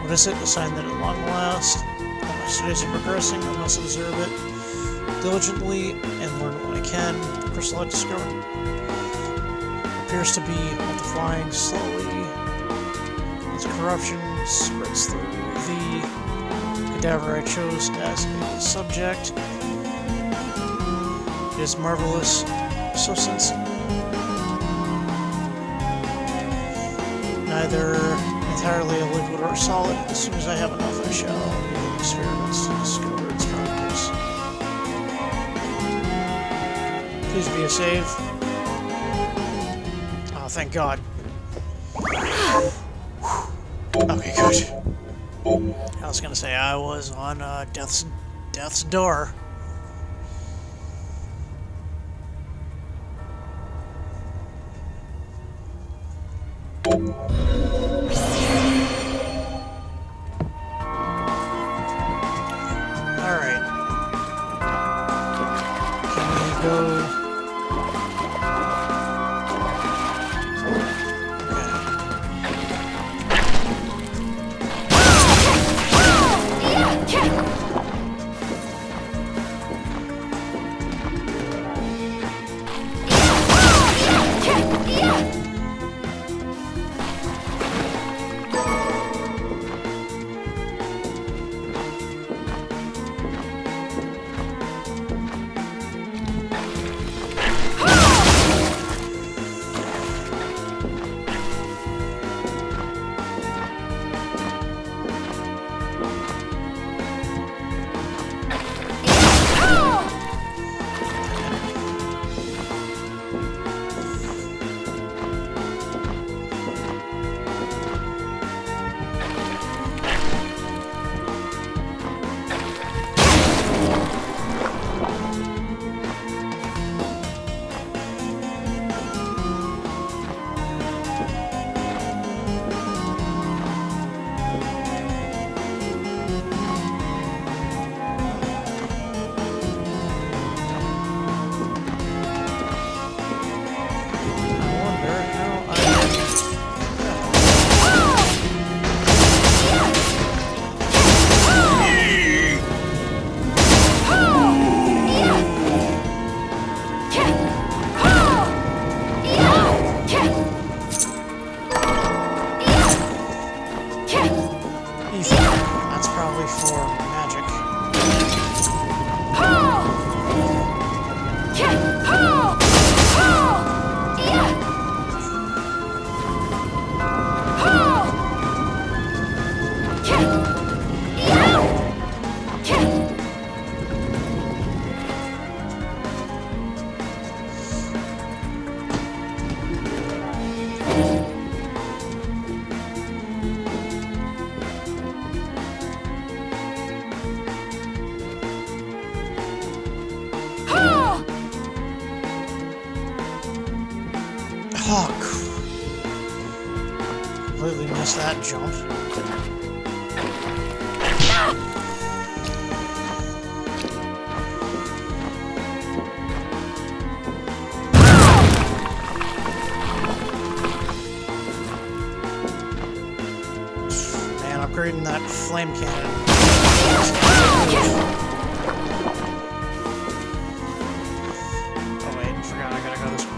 What is it? A sign that at long last, that my studies are progressing, I must observe it diligently and learn what I can. The crystal I discovered appears to be multiplying slowly. Its corruption spreads through the cadaver I chose as a subject. It is marvelous, so sensible. Neither entirely a liquid or a solid. As soon as I have enough, I shall begin experiments to discover its properties. Please be a save. Oh, thank God. Okay, good. I was gonna say I was on death's door. Alright. Can we go Completely missed that jump. Man, upgrading that flame cannon. Oh wait, I forgot I gotta go this way.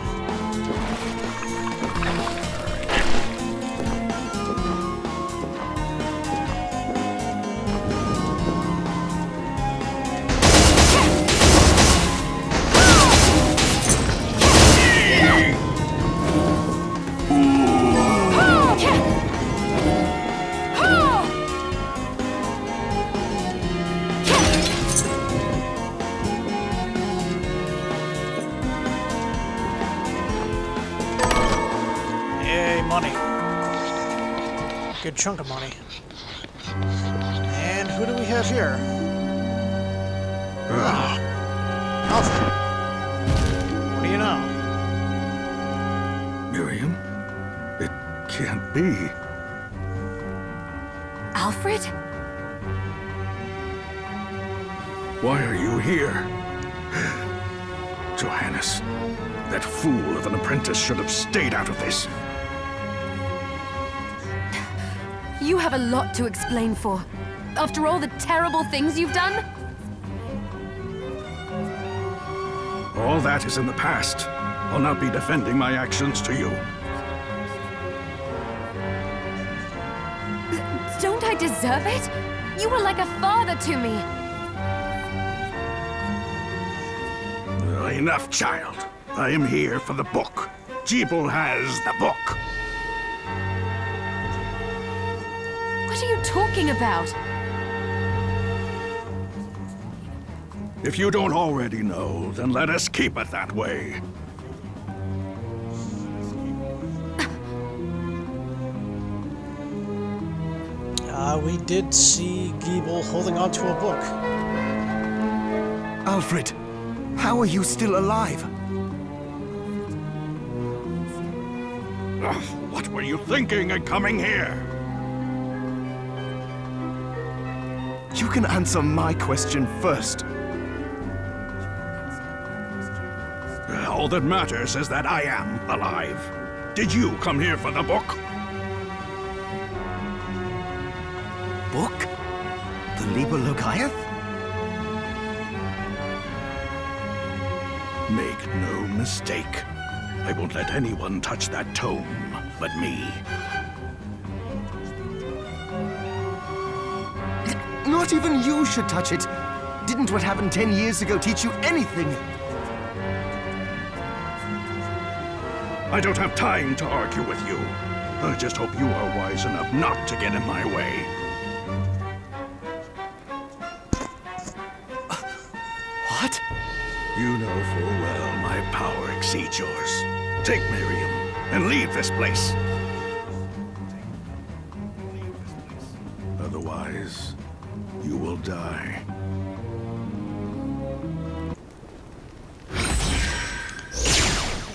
Good chunk of money. And who do we have here? Alfred. What do you know? Miriam? It can't be. Alfred? Why are you here? Johannes, that fool of an apprentice should have stayed out of this. You have a lot to explain for. After all the terrible things you've done? All that is in the past. I'll not be defending my actions to you. Don't I deserve it? You were like a father to me. Enough, child. I am here for the book. Jeeble has the book. What are you talking about? If you don't already know, then let us keep it that way. We did see Jeeble holding onto a book. Alfred, how are you still alive? What were you thinking in coming here? You can answer my question first. All that matters is that I am alive. Did you come here for the book? Book? The Liber Logaeth? Make no mistake. I won't let anyone touch that tome but me. Not even you should touch it. Didn't what happened 10 years ago teach you anything? I don't have time to argue with you. I just hope you are wise enough not to get in my way. What? You know full well my power exceeds yours. Take Miriam and leave this place. Otherwise, you will die.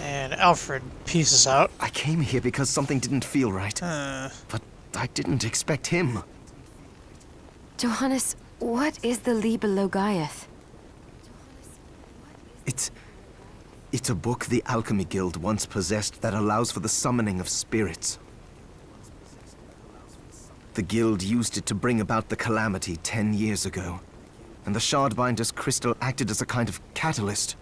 And Alfred pieces out. I came here because something didn't feel right. But I didn't expect him. Johannes, what is the Liber Logaeth? It's a book the Alchemy Guild once possessed that allows for the summoning of spirits. The Guild used it to bring about the calamity 10 years ago, and the Shardbinder's crystal acted as a kind of catalyst.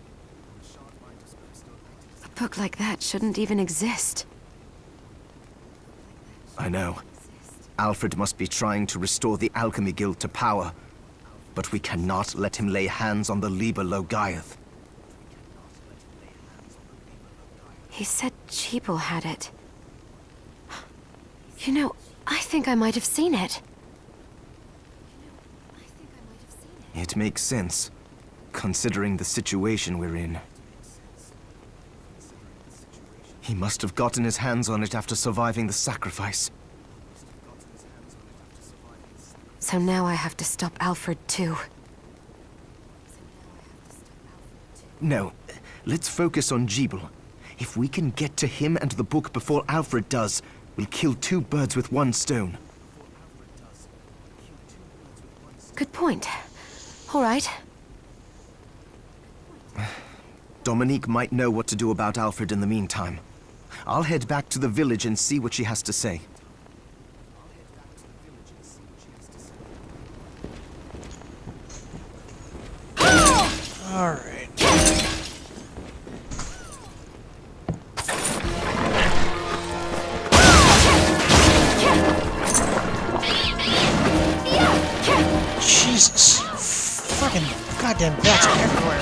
A book like that shouldn't even exist. I know. Alfred must be trying to restore the Alchemy Guild to power, but we cannot let him lay hands on the Liber Logaeth. He said Jeeble had it. You know, I think I might have seen it. It makes sense, considering the situation we're in. He must have gotten his hands on it after surviving the sacrifice. So now I have to stop Alfred too. No, let's focus on Jeeble. If we can get to him and the book before Alfred does, we'll kill two birds with one stone. Good point. All right. Dominique might know what to do about Alfred in the meantime. I'll head back to the village and see what she has to say. All right. Jesus. Fucking goddamn bats are everywhere.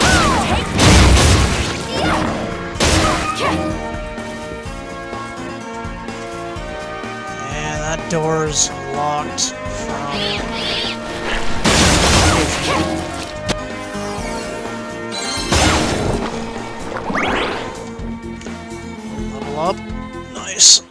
And that door's locked level up. Nice.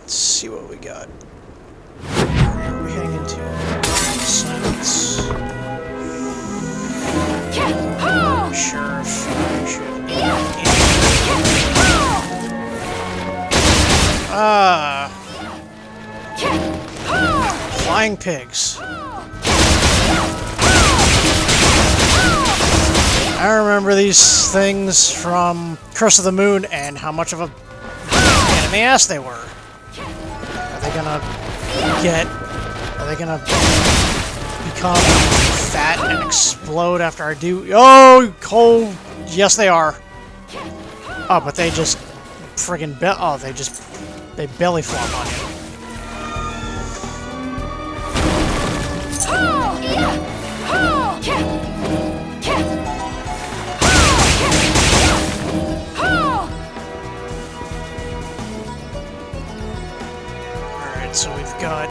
Let's see what we got. Where are we heading into? Silence. Sheriff. Flying pigs. I remember these things from Curse of the Moon and how much of a pain in the ass they were. Are they gonna become fat and explode after I do? Oh, cold. Yes, they are. Oh, but they just friggin' they belly flop on you. Alright, so we've got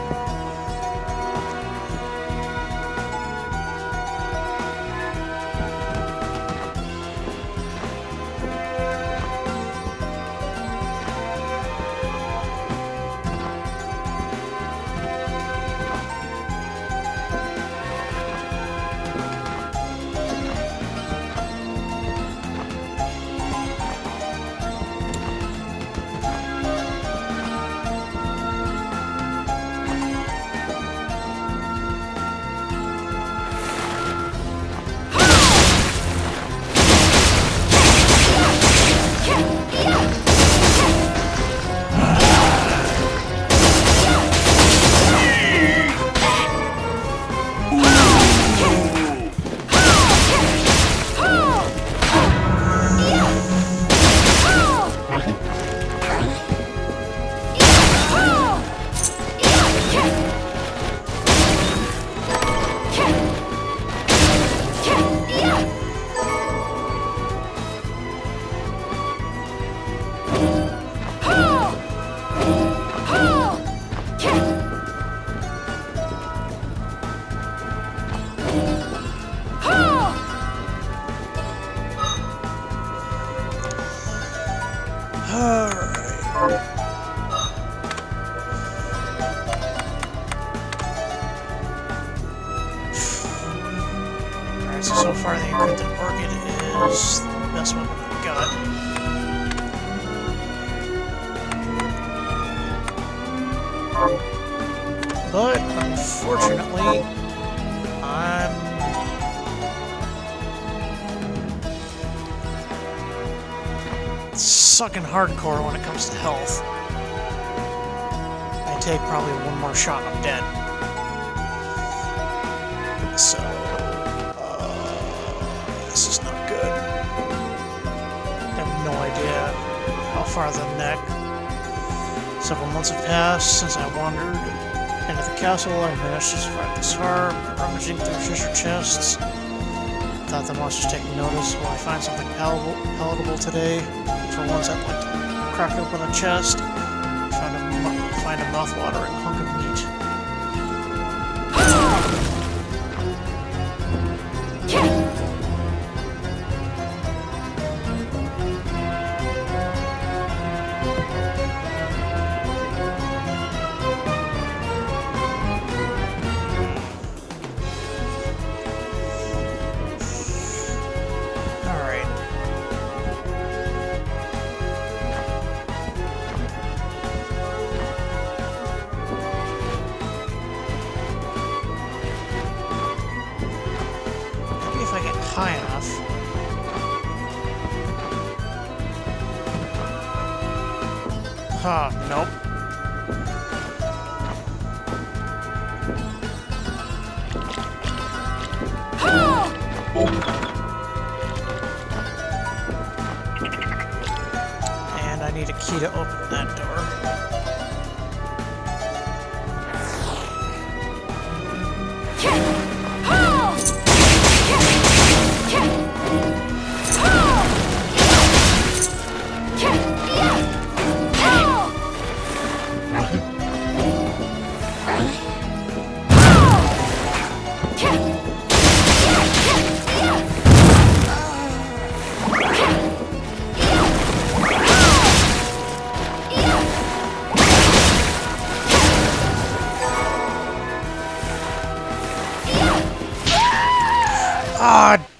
so far the encrypted orchid is the best one we've got. But unfortunately, I'm sucking hardcore when it comes to health. I take probably one more shot and I'm dead. So, this is not good. I have no idea how far the neck. Several months have passed since I wandered into the castle. I managed to survive this far, rummaging through treasure chests. Thought the monsters taking notice. Will I find something palatable today? For once, I'd like to crack open a chest, find a mouth-watering hunk of meat. High enough. Huh, nope. And I need a key to open that door.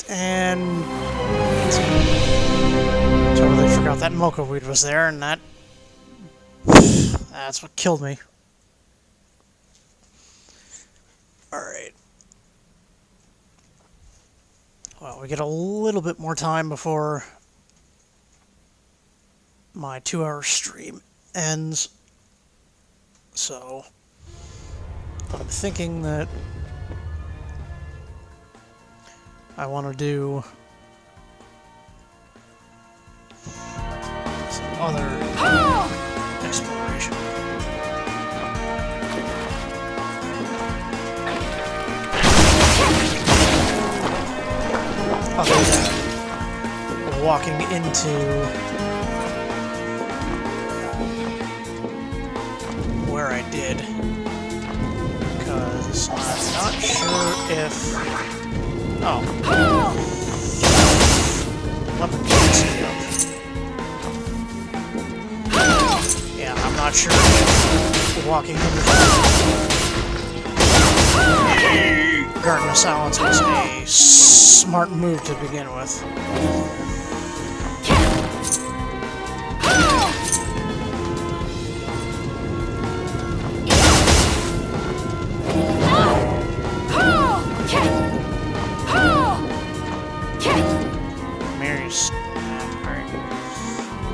And totally forgot that mocha weed was there, and that's what killed me. Alright. Well, we get a little bit more time before my 2-hour stream ends. So, I'm thinking that I want to do some other exploration. Other than walking into where I did, because I'm not sure if... Oh. Weapon yeah, I'm not sure if walking into the Garden of Silence was a smart move to begin with.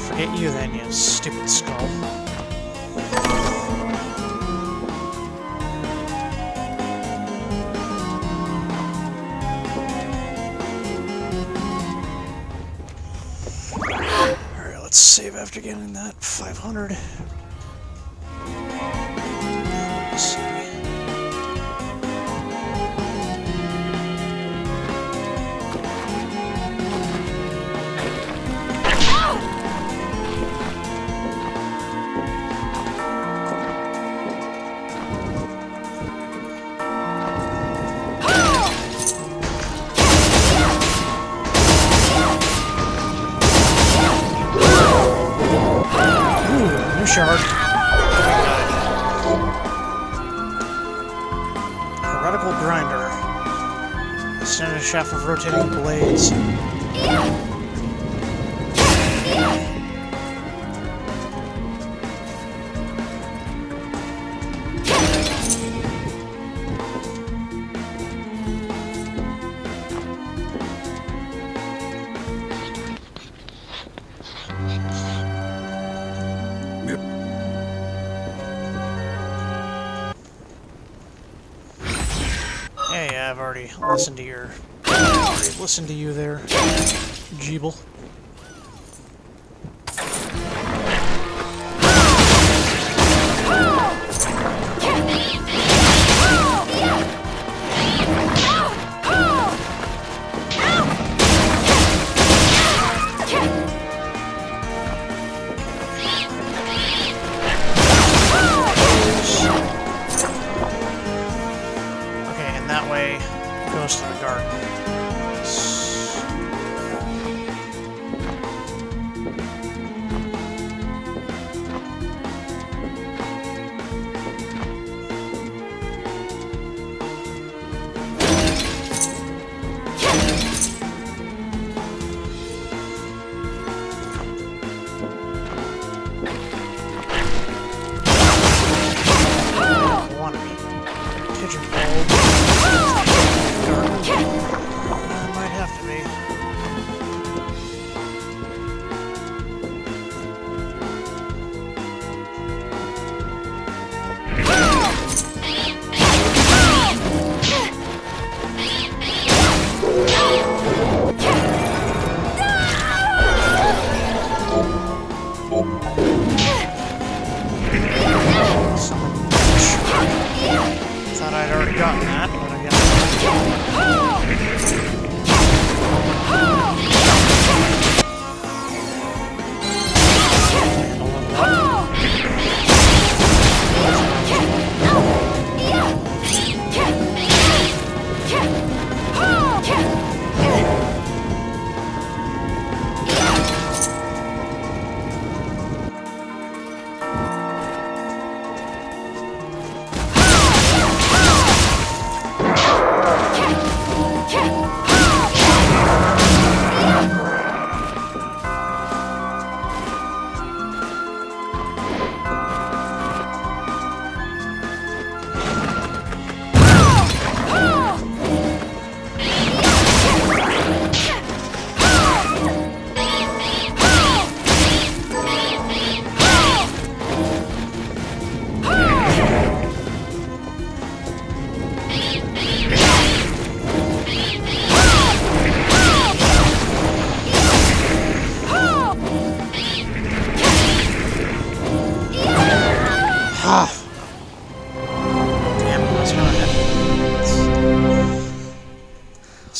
Forget you then, you stupid skull. Alright, let's save after getting that 500. Let's see. Shard. Heretical grinder. Extended shaft of rotating blades. Hey, I've already listened to you there, Jeeble. To the garden. Want to be pigeonholed. Might have to be. Thought I'd already gotten that, but I guess.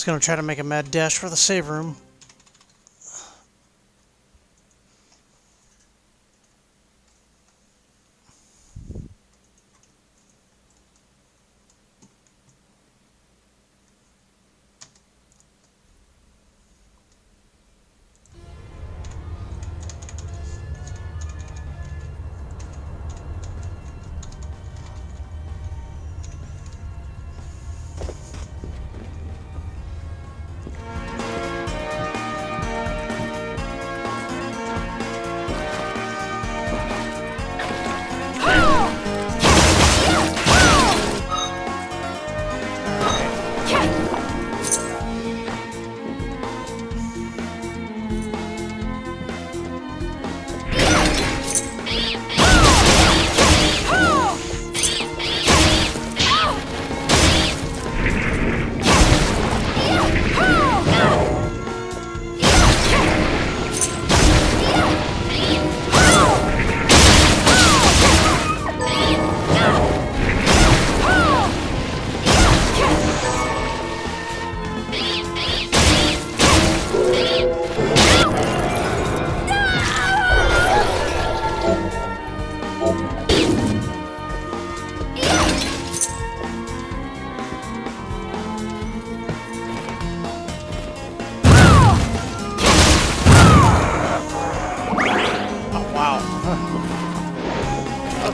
Gonna try to make a mad dash for the save room.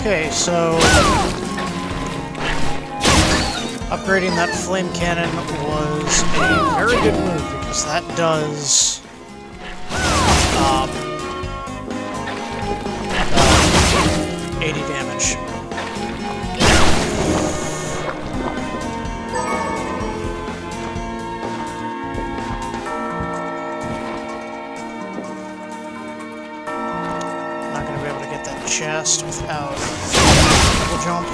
Okay, so upgrading that flame cannon was a very good move because that does 80 damage. Not gonna be able to get that chest without double jump.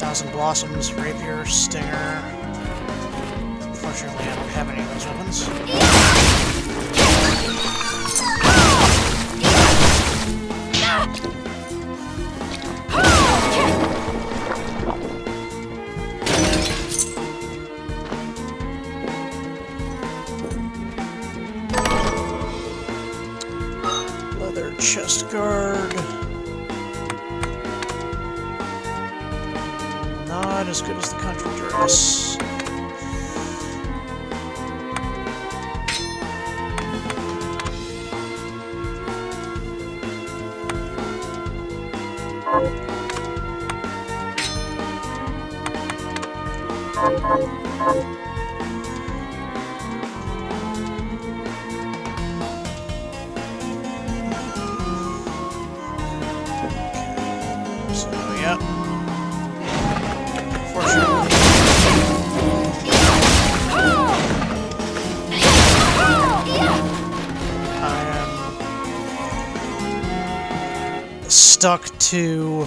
Thousand Blossoms, Rapier, Stinger. Unfortunately, I don't have any of those weapons. Leather chest guard. Not as good as the country dress. So, yeah. Fortunately. I am stuck to... Ooh,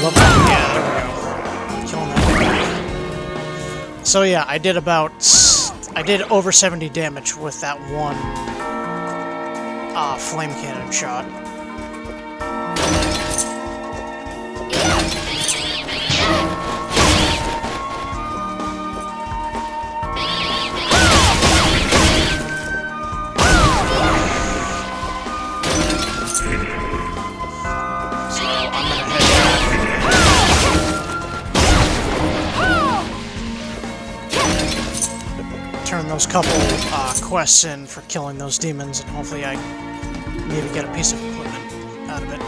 love that. Yeah, there we go. Killing that thing. So yeah, I did over 70 damage with that one flame cannon shot. Turn those couple quests in for killing those demons, and hopefully I maybe get a piece of equipment out of it.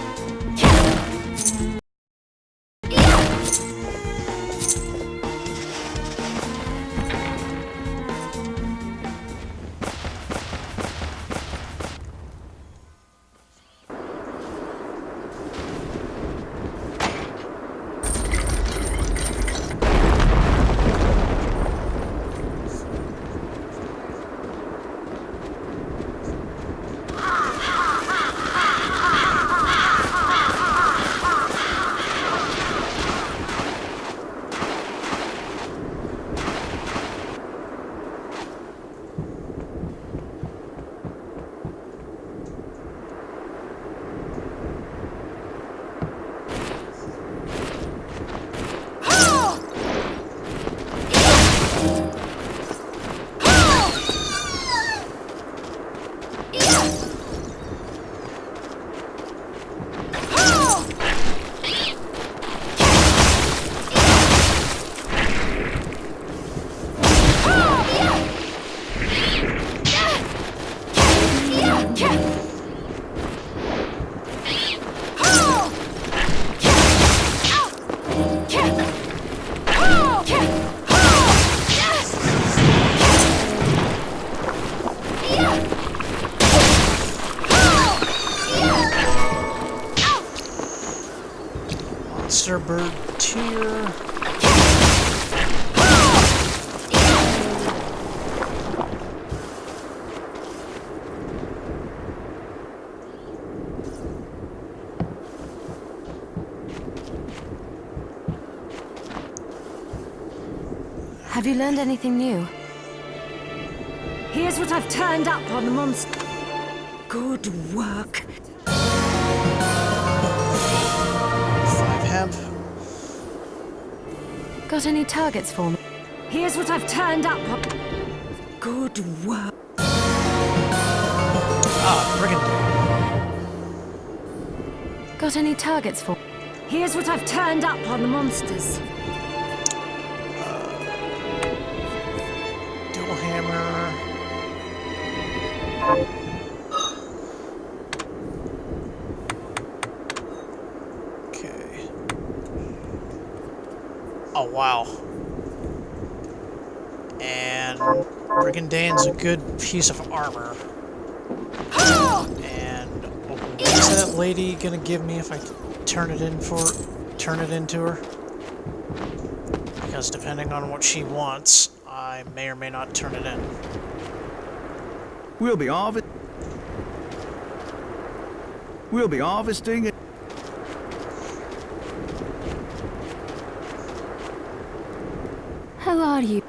Monster bird tier. Have you learned anything new? Here's what I've turned up on the monster. Good work. 5 hemp. Got any targets for me? Here's what I've turned up on. Good work. Ah, brigand. Got any targets for me? Here's what I've turned up on the monsters. Dual hammer. Okay. Oh, wow. And Brigandane's a good piece of armor. And what is that lady gonna give me if I turn it into her? Because depending on what she wants, I may or may not turn it in. We'll be harvesting it. How are you?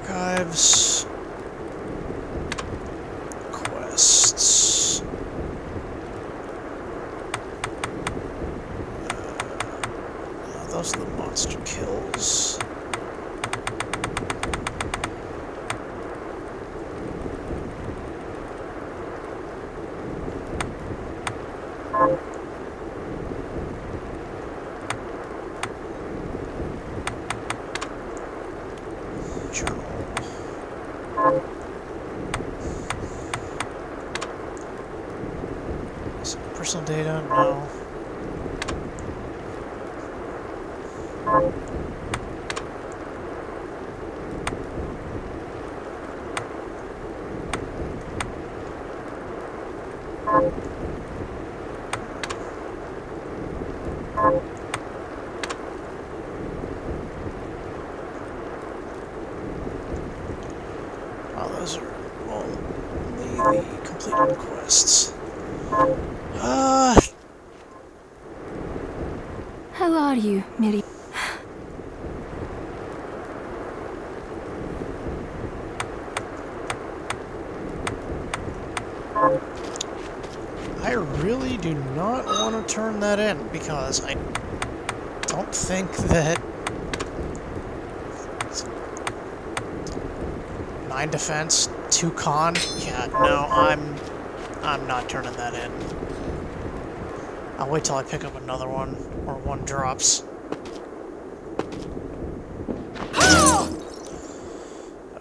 Archives. Quests. Those are the monster kills. Journal. Some personal data? No. Oh, those are only the completed quests. How are you, Miriam? I really do not want to turn that in because I don't think that 9 defense, 2 con. Yeah, no, I'm not turning that in. I'll wait till I pick up another one or one drops.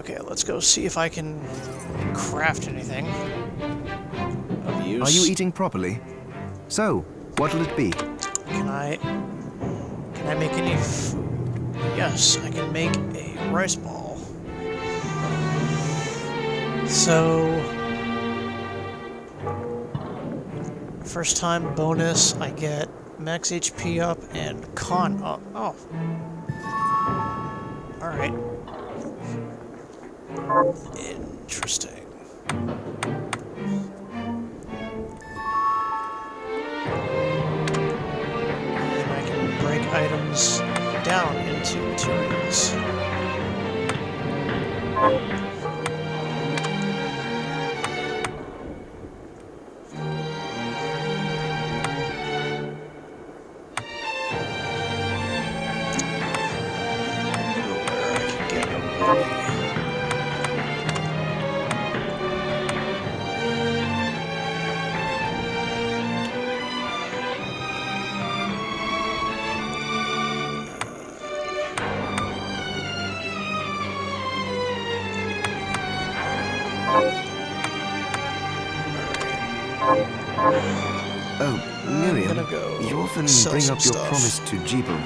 Okay, let's go see if I can craft anything of use. Are you eating properly? So, what'll it be? Can I make any food? Yes, I can make a rice ball. So, first time bonus, I get max HP up and con up. Oh. Alright. Interesting. And I can break items down into materials. Oh, Miriam, you often bring up your promise to Jebel.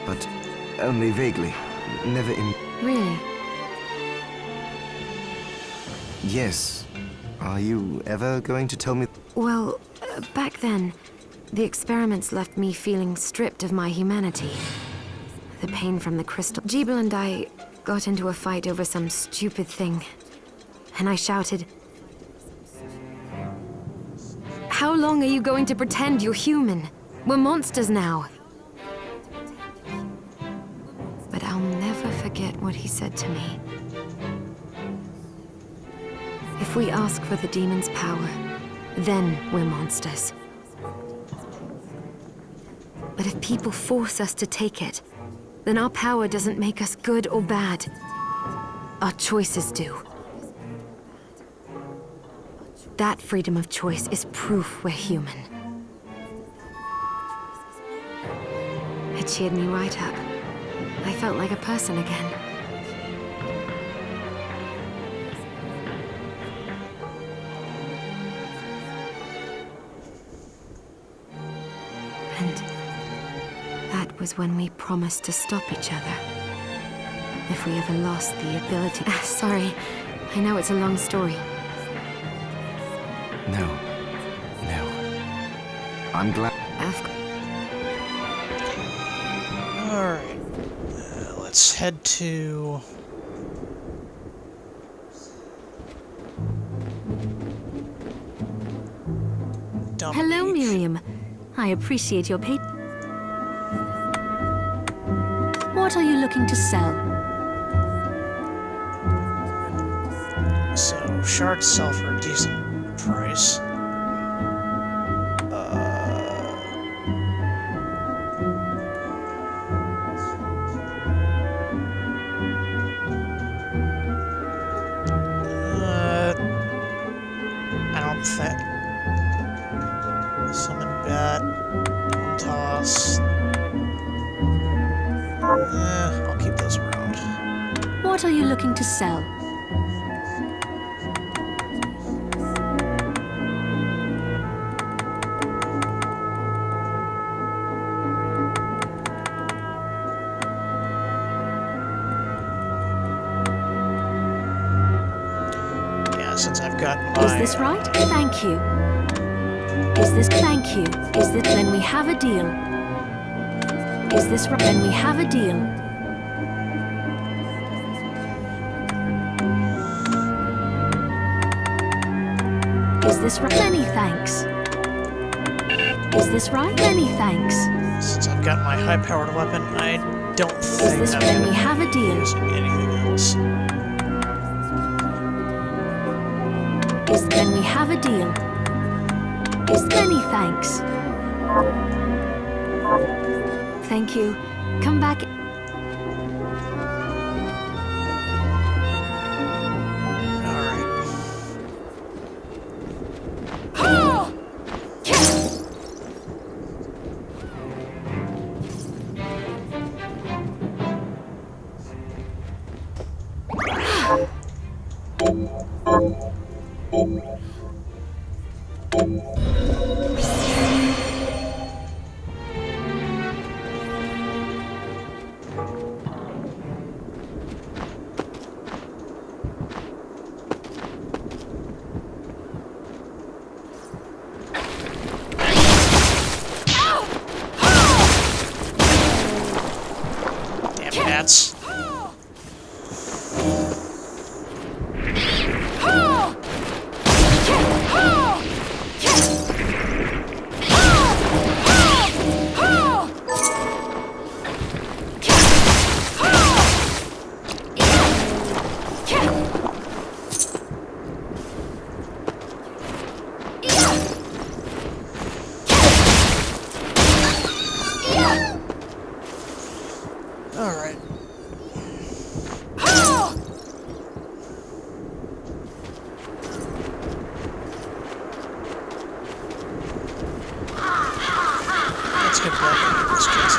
But only vaguely, never in... Really? Yes. Are you ever going to tell me... Well, back then, the experiments left me feeling stripped of my humanity. The pain from the crystal. Jebel and I got into a fight over some stupid thing. And I shouted, "How long are you going to pretend you're human? We're monsters now." But I'll never forget what he said to me. If we ask for the demon's power, then we're monsters. But if people force us to take it, then our power doesn't make us good or bad. Our choices do. That freedom of choice is proof we're human. It cheered me right up. I felt like a person again. And that was when we promised to stop each other. If we ever lost the ability... Sorry, I know it's a long story. No. I'm glad. Alright. Let's head to... Dump Hello, Beach. Miriam. I appreciate your patience. What are you looking to sell? So, shards sell for a decent price. I don't think... Summon bat, toss... I'll keep those around. What are you looking to sell? Yeah, since I've got my... Is this right? Thank you. Is this... Thank you. Is this... Then we have a deal. Is this right? Then we have a deal. Is this right? Many thanks. Is this right? Many thanks. Since I've got my high-powered weapon, I don't think Is this I'm when gonna we have a be deal? using anything else. Is then we have a deal. Is many thanks. Thank you. Come back. Alright. Damn bats. Alright. Let's get back into this case.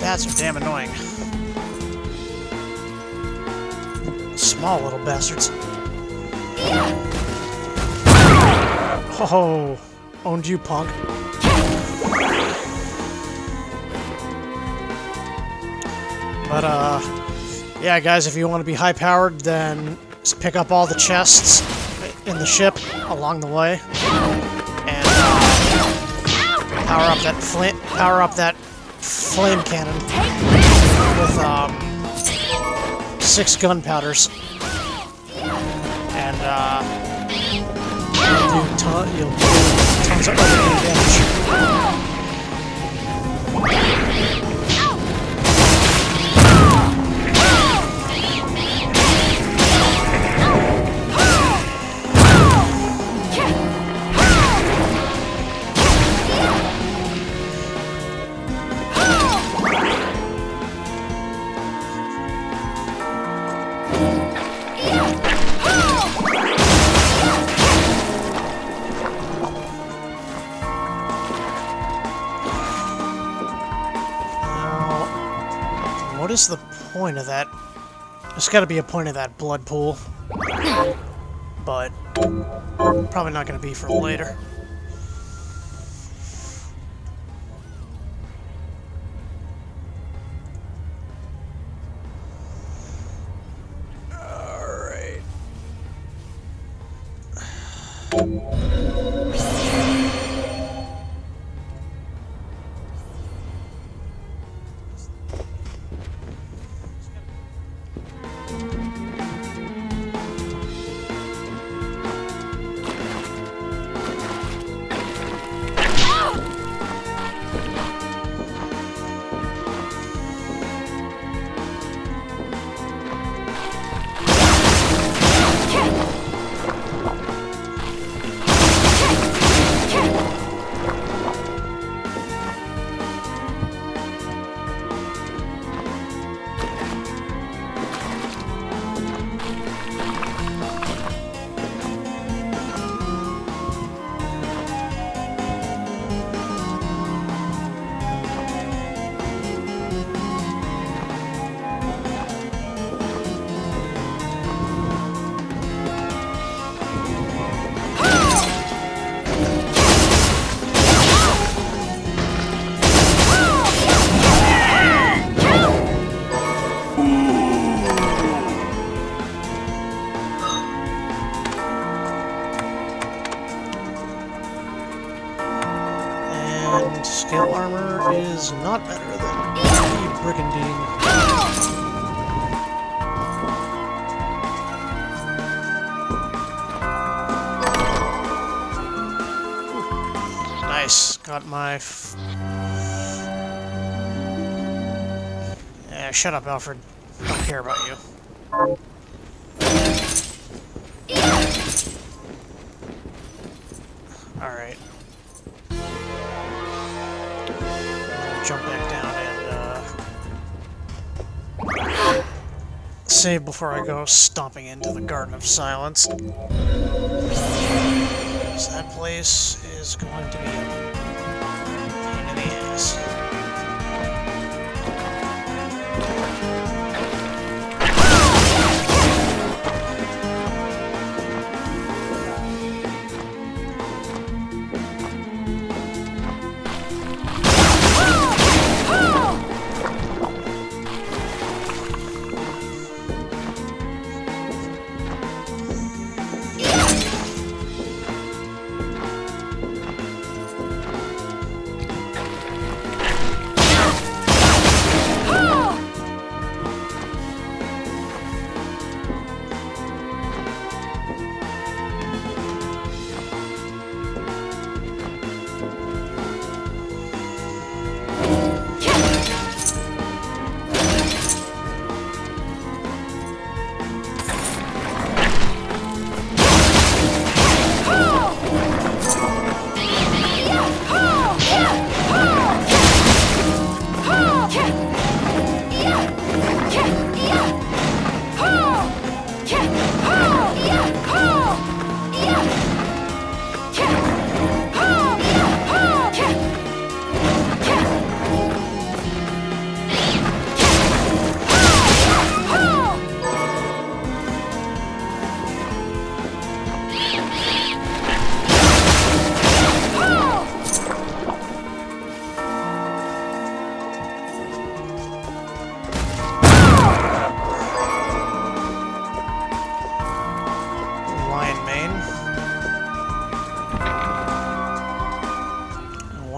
Bats are damn annoying. Small little bastards. Oh, owned you, punk. But, yeah, guys, if you want to be high-powered, then just pick up all the chests in the ship along the way. And, power up that flame cannon with 6 gunpowders, and you'll do tons of other damage. What is the point of that? There's got to be a point of that blood pool. But probably not going to be for later. Alright. Scale armor is not better than the brigandine. Nice. Got my... Yeah, shut up, Alfred. Don't care about you. Alright. Jump back down and save before I go stomping into the Garden of Silence. Because that place is going to be a pain in the ass.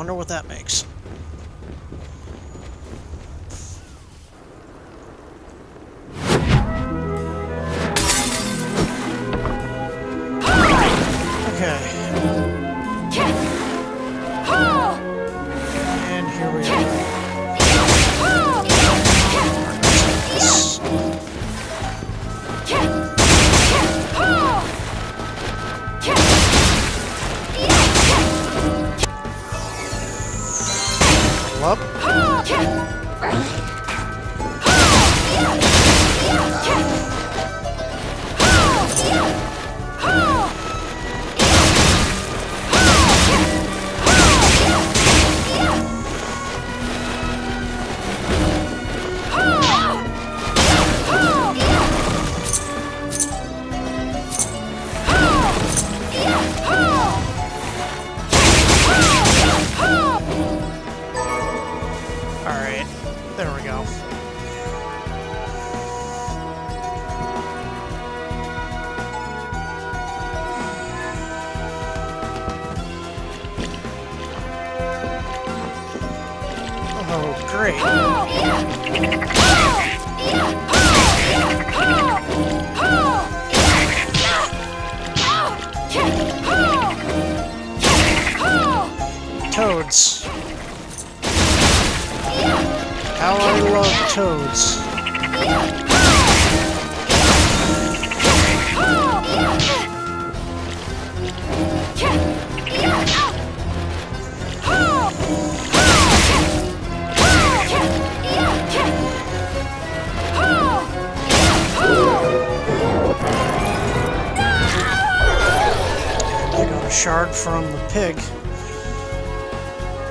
What that makes. Okay, up. Alright, there we go. Oh, great. Toads. How I love toads. I got a shard from the pig.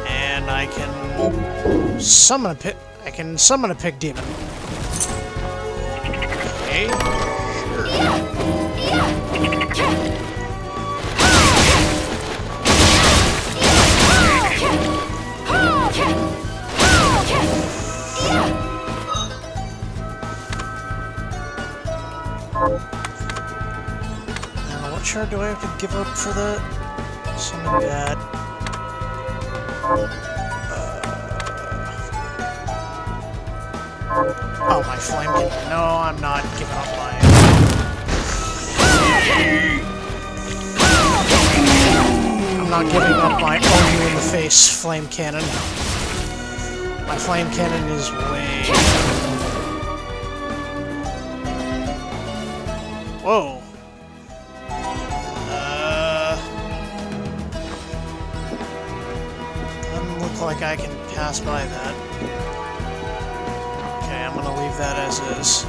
And I can summon a pig. I can summon a pig demon. Okay, sure. Now, what shard do I have to give up for that? Summon that. Oh, my flame can... No, I'm not giving up my... I'm not giving up my own you in the face flame cannon. My flame cannon is way... Whoa. Doesn't look like I can pass by that. I'm gonna leave that as is.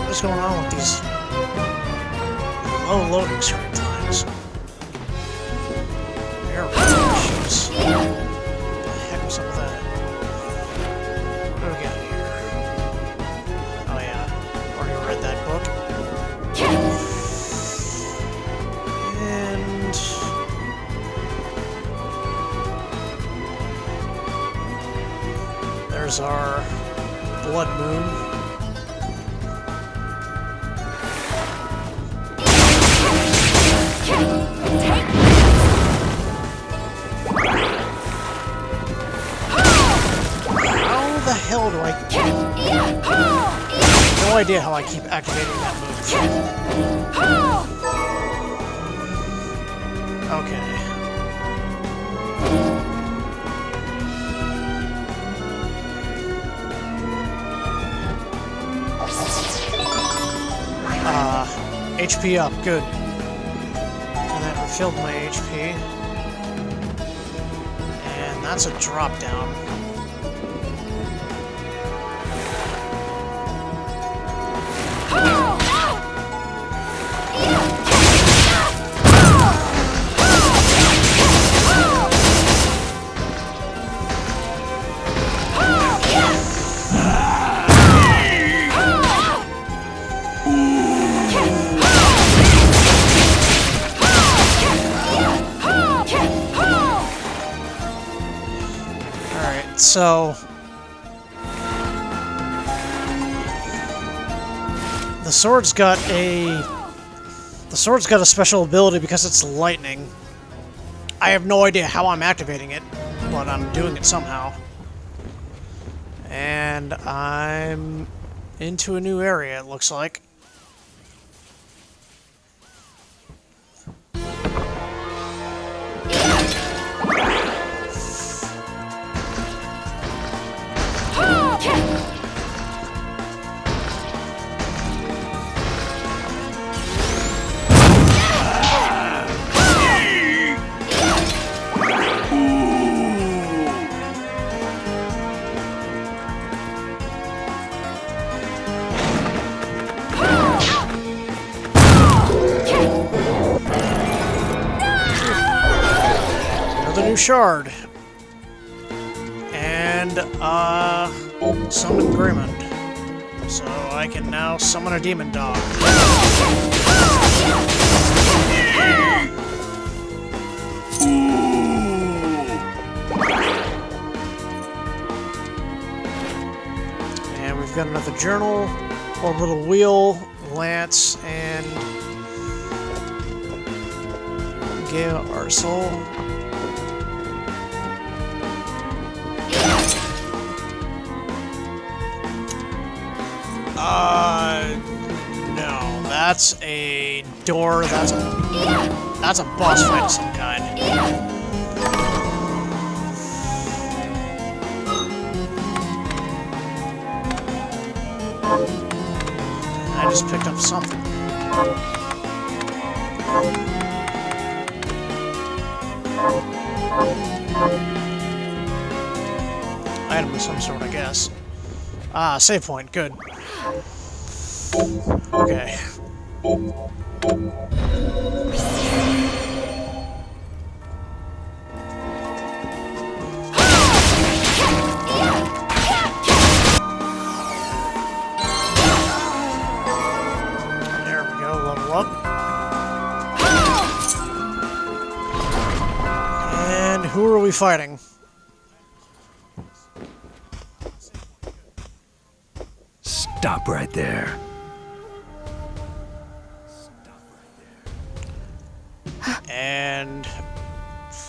What's going on with these low loading screen times? Air issues. What the heck was up with that? What do we got here? Oh yeah, already read that book. And there's our blood moon. Hell do I... No idea how I keep activating that move. Okay. HP up, good. And that refilled my HP. And that's a drop down. The sword's got a special ability because it's lightning. I have no idea how I'm activating it, but I'm doing it somehow. And I'm into a new area, it looks like. Shard and summon Grimond, so I can now summon a demon dog. And we've got another journal, orbital wheel, lance, and Gale Arsol. No, that's a door. That's a boss fight of some kind. I just picked up something. Item of some sort, I guess. Ah, save point. Good. Okay. There we go, level up. And who are we fighting? Stop right there. And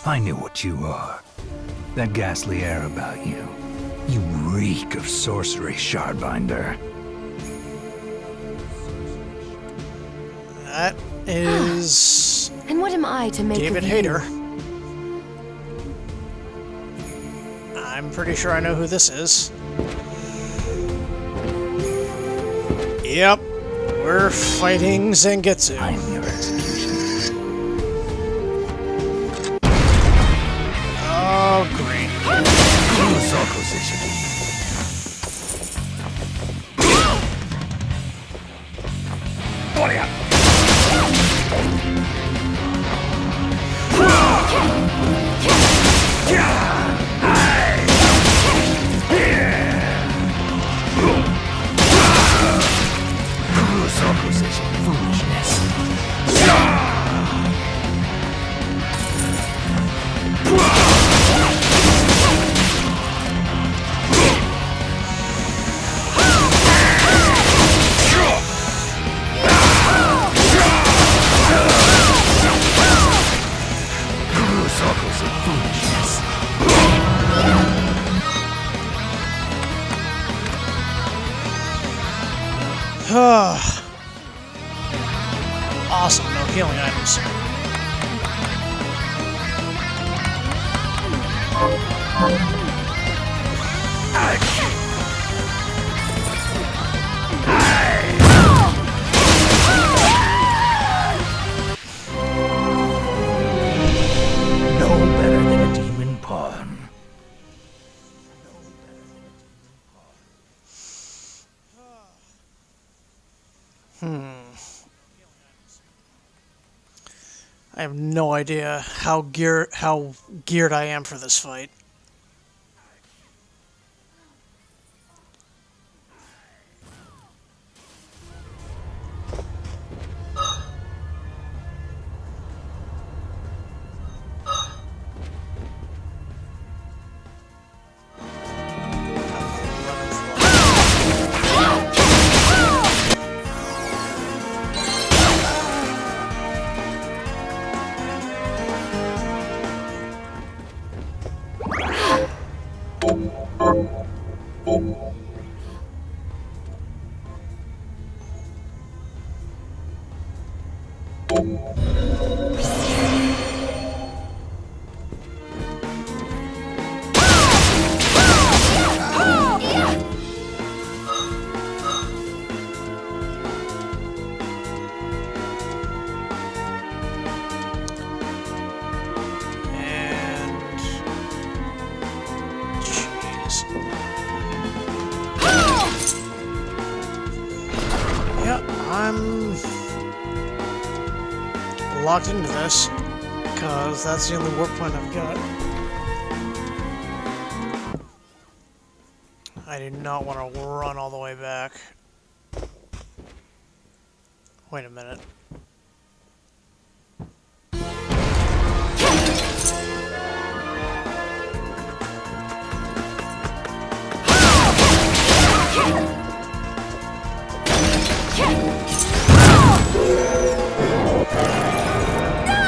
I knew what you are. That ghastly air about you. You reek of sorcery, Shardbinder. that is And what am I to make David of you? Hayter. I'm pretty sure I know who this is. Yep, we're fighting Zangetsu. I'm your execution. Oh, great. Awesome, no healing items. No better than a demon pawn. I have no idea how geared I am for this fight. locked into this, because that's the only warp point I've got. I do not want to run all the way back. Wait a minute.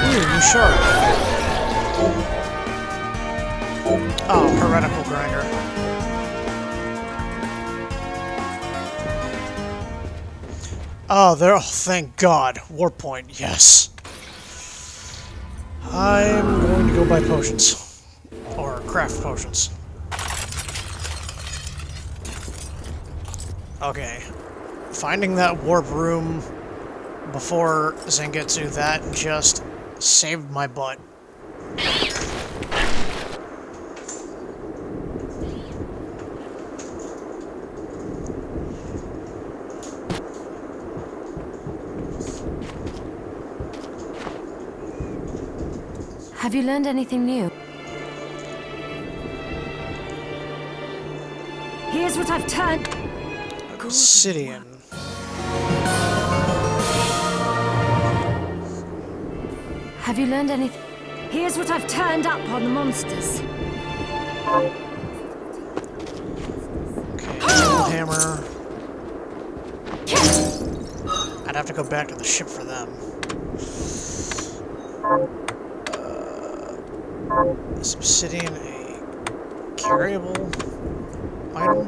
Ooh, sharp. Oh, heretical grinder. Oh, there. Oh, thank God. Warp point, yes. I'm going to go buy potions. Or craft potions. Okay. Finding that warp room before Zangetsu, that just saved my butt. Have you learned anything new? Here's what I've turned. Obsidian. Have you learned anything? Here's what I've turned up on the monsters. Okay, gold hammer. I'd have to go back to the ship for them. Is obsidian a carryable item?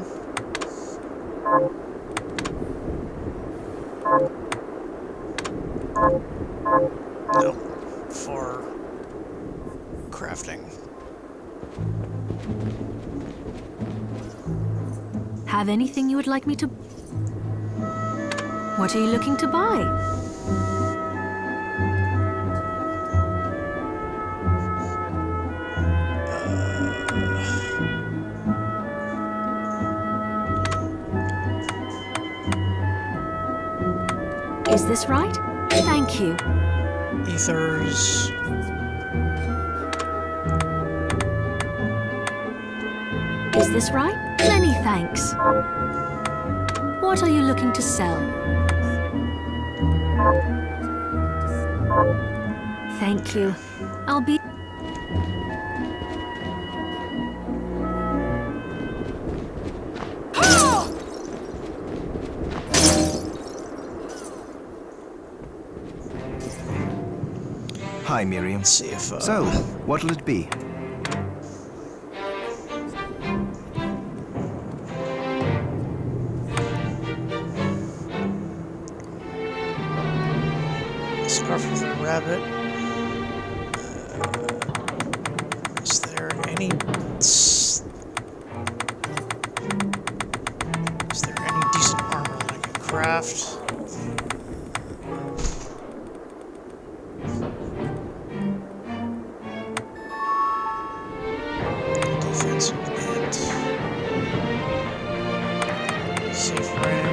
No. For crafting. Have anything you would like me to... What are you looking to buy? Is this right? Thank you. Ethers. Is this right? Many thanks. What are you looking to sell? Thank you. I'll be... Hi, Miriam. Let's see if, So, what'll it be? Scarf with a rabbit. Is there any... Is there any decent armor that I can craft? Defense and safe ring.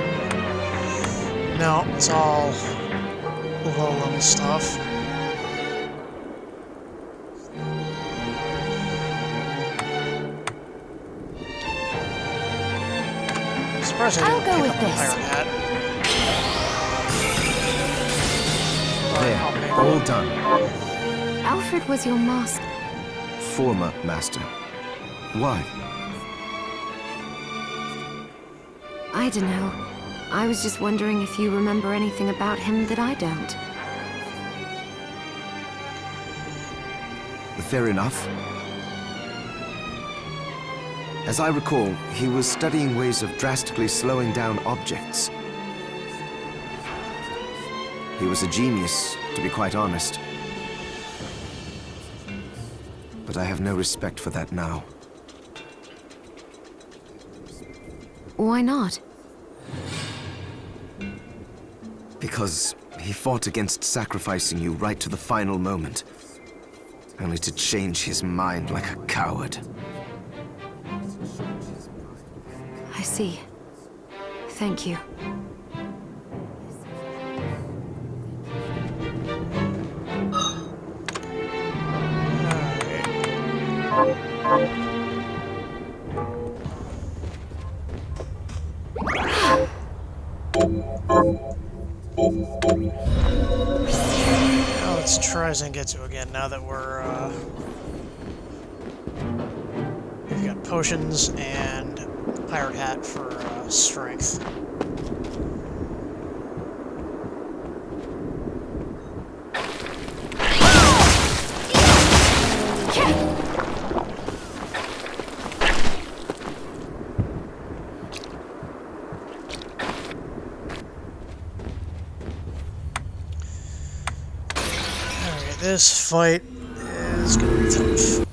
No, it's all low-level stuff. Surprised I didn't I'll go pick with up a this. pirate hat. There, all done. Alfred was your master. Former master. Why? I don't know. I was just wondering if you remember anything about him that I don't. Fair enough. As I recall, he was studying ways of drastically slowing down objects. He was a genius, to be quite honest. But I have no respect for that now. Why not? Because he fought against sacrificing you right to the final moment. Only to change his mind like a coward. I see. Thank you. Now let's try Zangetsu again, now that we're, we've got potions and pirate hat for, strength. This fight is gonna be tough.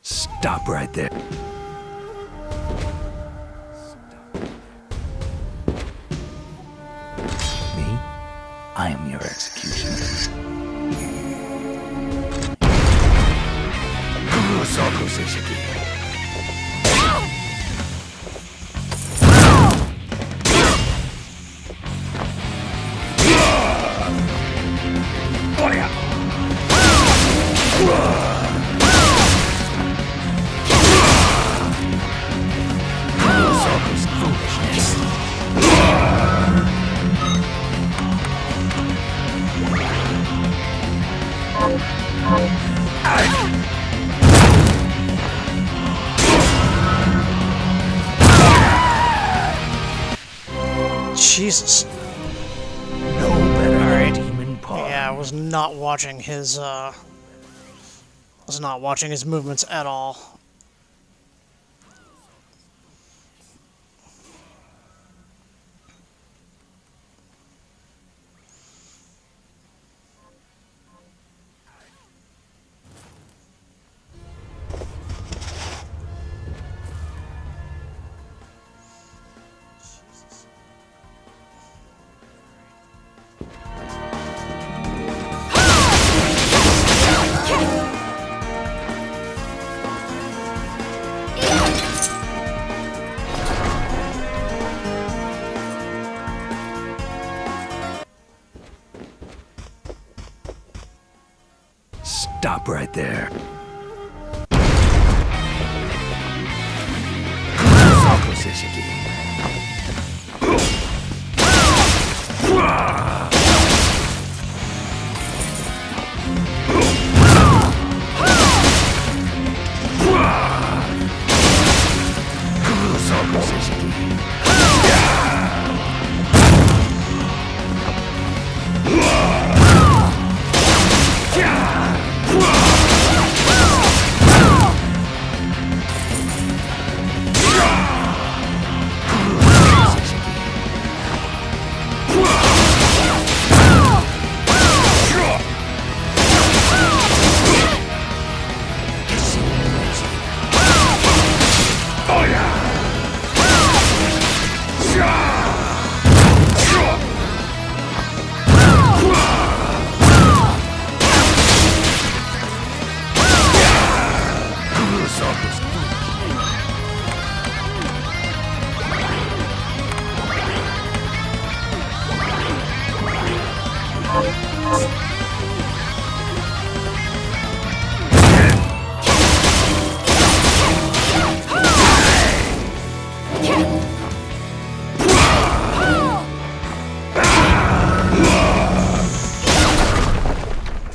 Stop right there. Me? I am your executioner. Jesus. No better than demon paw. Yeah, I was not watching his movements at all. Stop right there.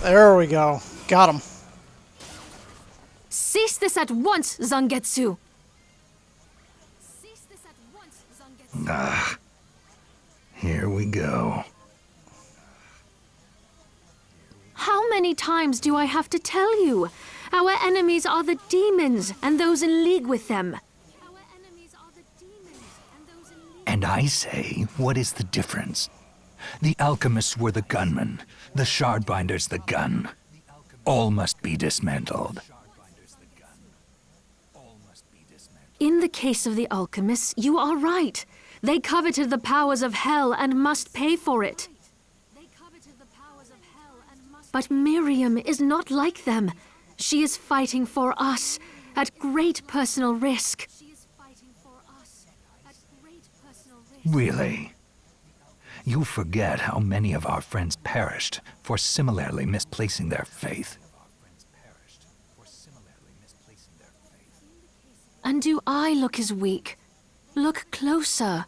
There we go. Got him. Cease this at once, Zangetsu! Ah, here we go. How many times do I have to tell you? Our enemies are the demons and those in league with them. And I say, what is the difference? The alchemists were the gunmen, the shardbinders the gun. All must be dismantled. In the case of the alchemists, you are right. They coveted the powers of hell and must pay for it. But Miriam is not like them. She is fighting for us, at great personal risk. Really? You forget how many of our friends perished for similarly misplacing their faith. And do I look as weak? Look closer.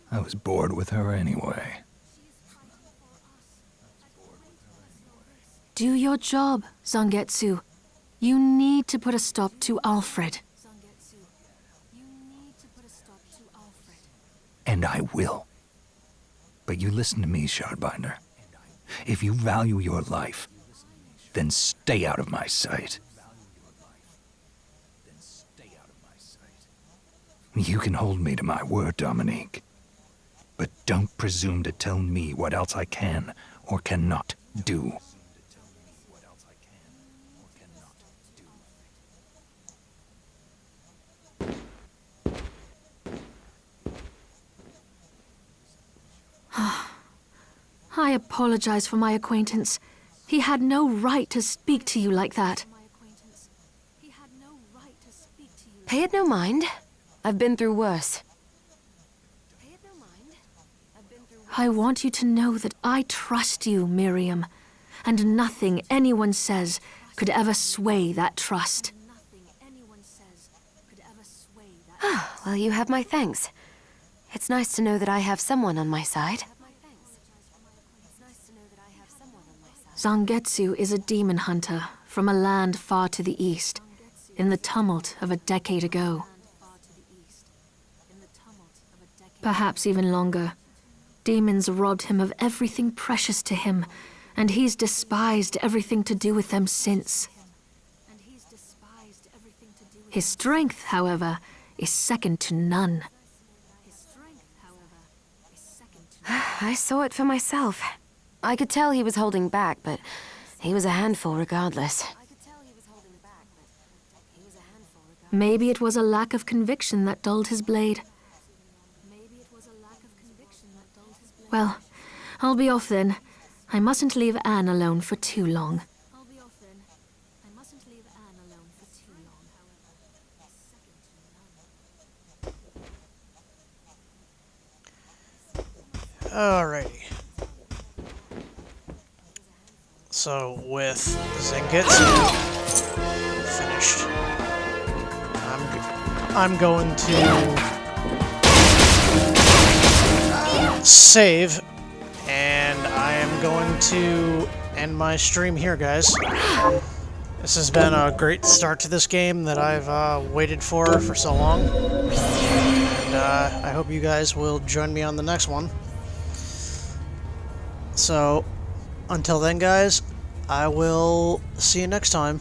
I was bored with her anyway. Do your job, Zangetsu. You need to put a stop to Alfred. And I will. But you listen to me, Shardbinder. If you value your life, then stay out of my sight. You can hold me to my word, Dominique. But don't presume to tell me what else I can or cannot do. I apologize for my acquaintance. He had no right to speak to you like that. Pay it no mind. I've been through worse. I want you to know that I trust you, Miriam, and nothing anyone says could ever sway that trust. Well, you have my thanks. It's nice to know that I have someone on my side. Zangetsu is a demon hunter from a land far to the east, in the tumult of a decade ago. Perhaps even longer. Demons robbed him of everything precious to him, and he's despised everything to do with them since. His strength, however, is second to none. I saw it for myself. I could tell he was holding back, but he was a handful regardless. Maybe it was a lack of conviction that dulled his blade. Well, I'll be off then. I mustn't leave Anne alone for too long. Alrighty. So with Zangetsu finished, I'm going to save, and I am going to end my stream here, guys. This has been a great start to this game that I've waited for so long, and I hope you guys will join me on the next one. So, until then, guys, I will see you next time.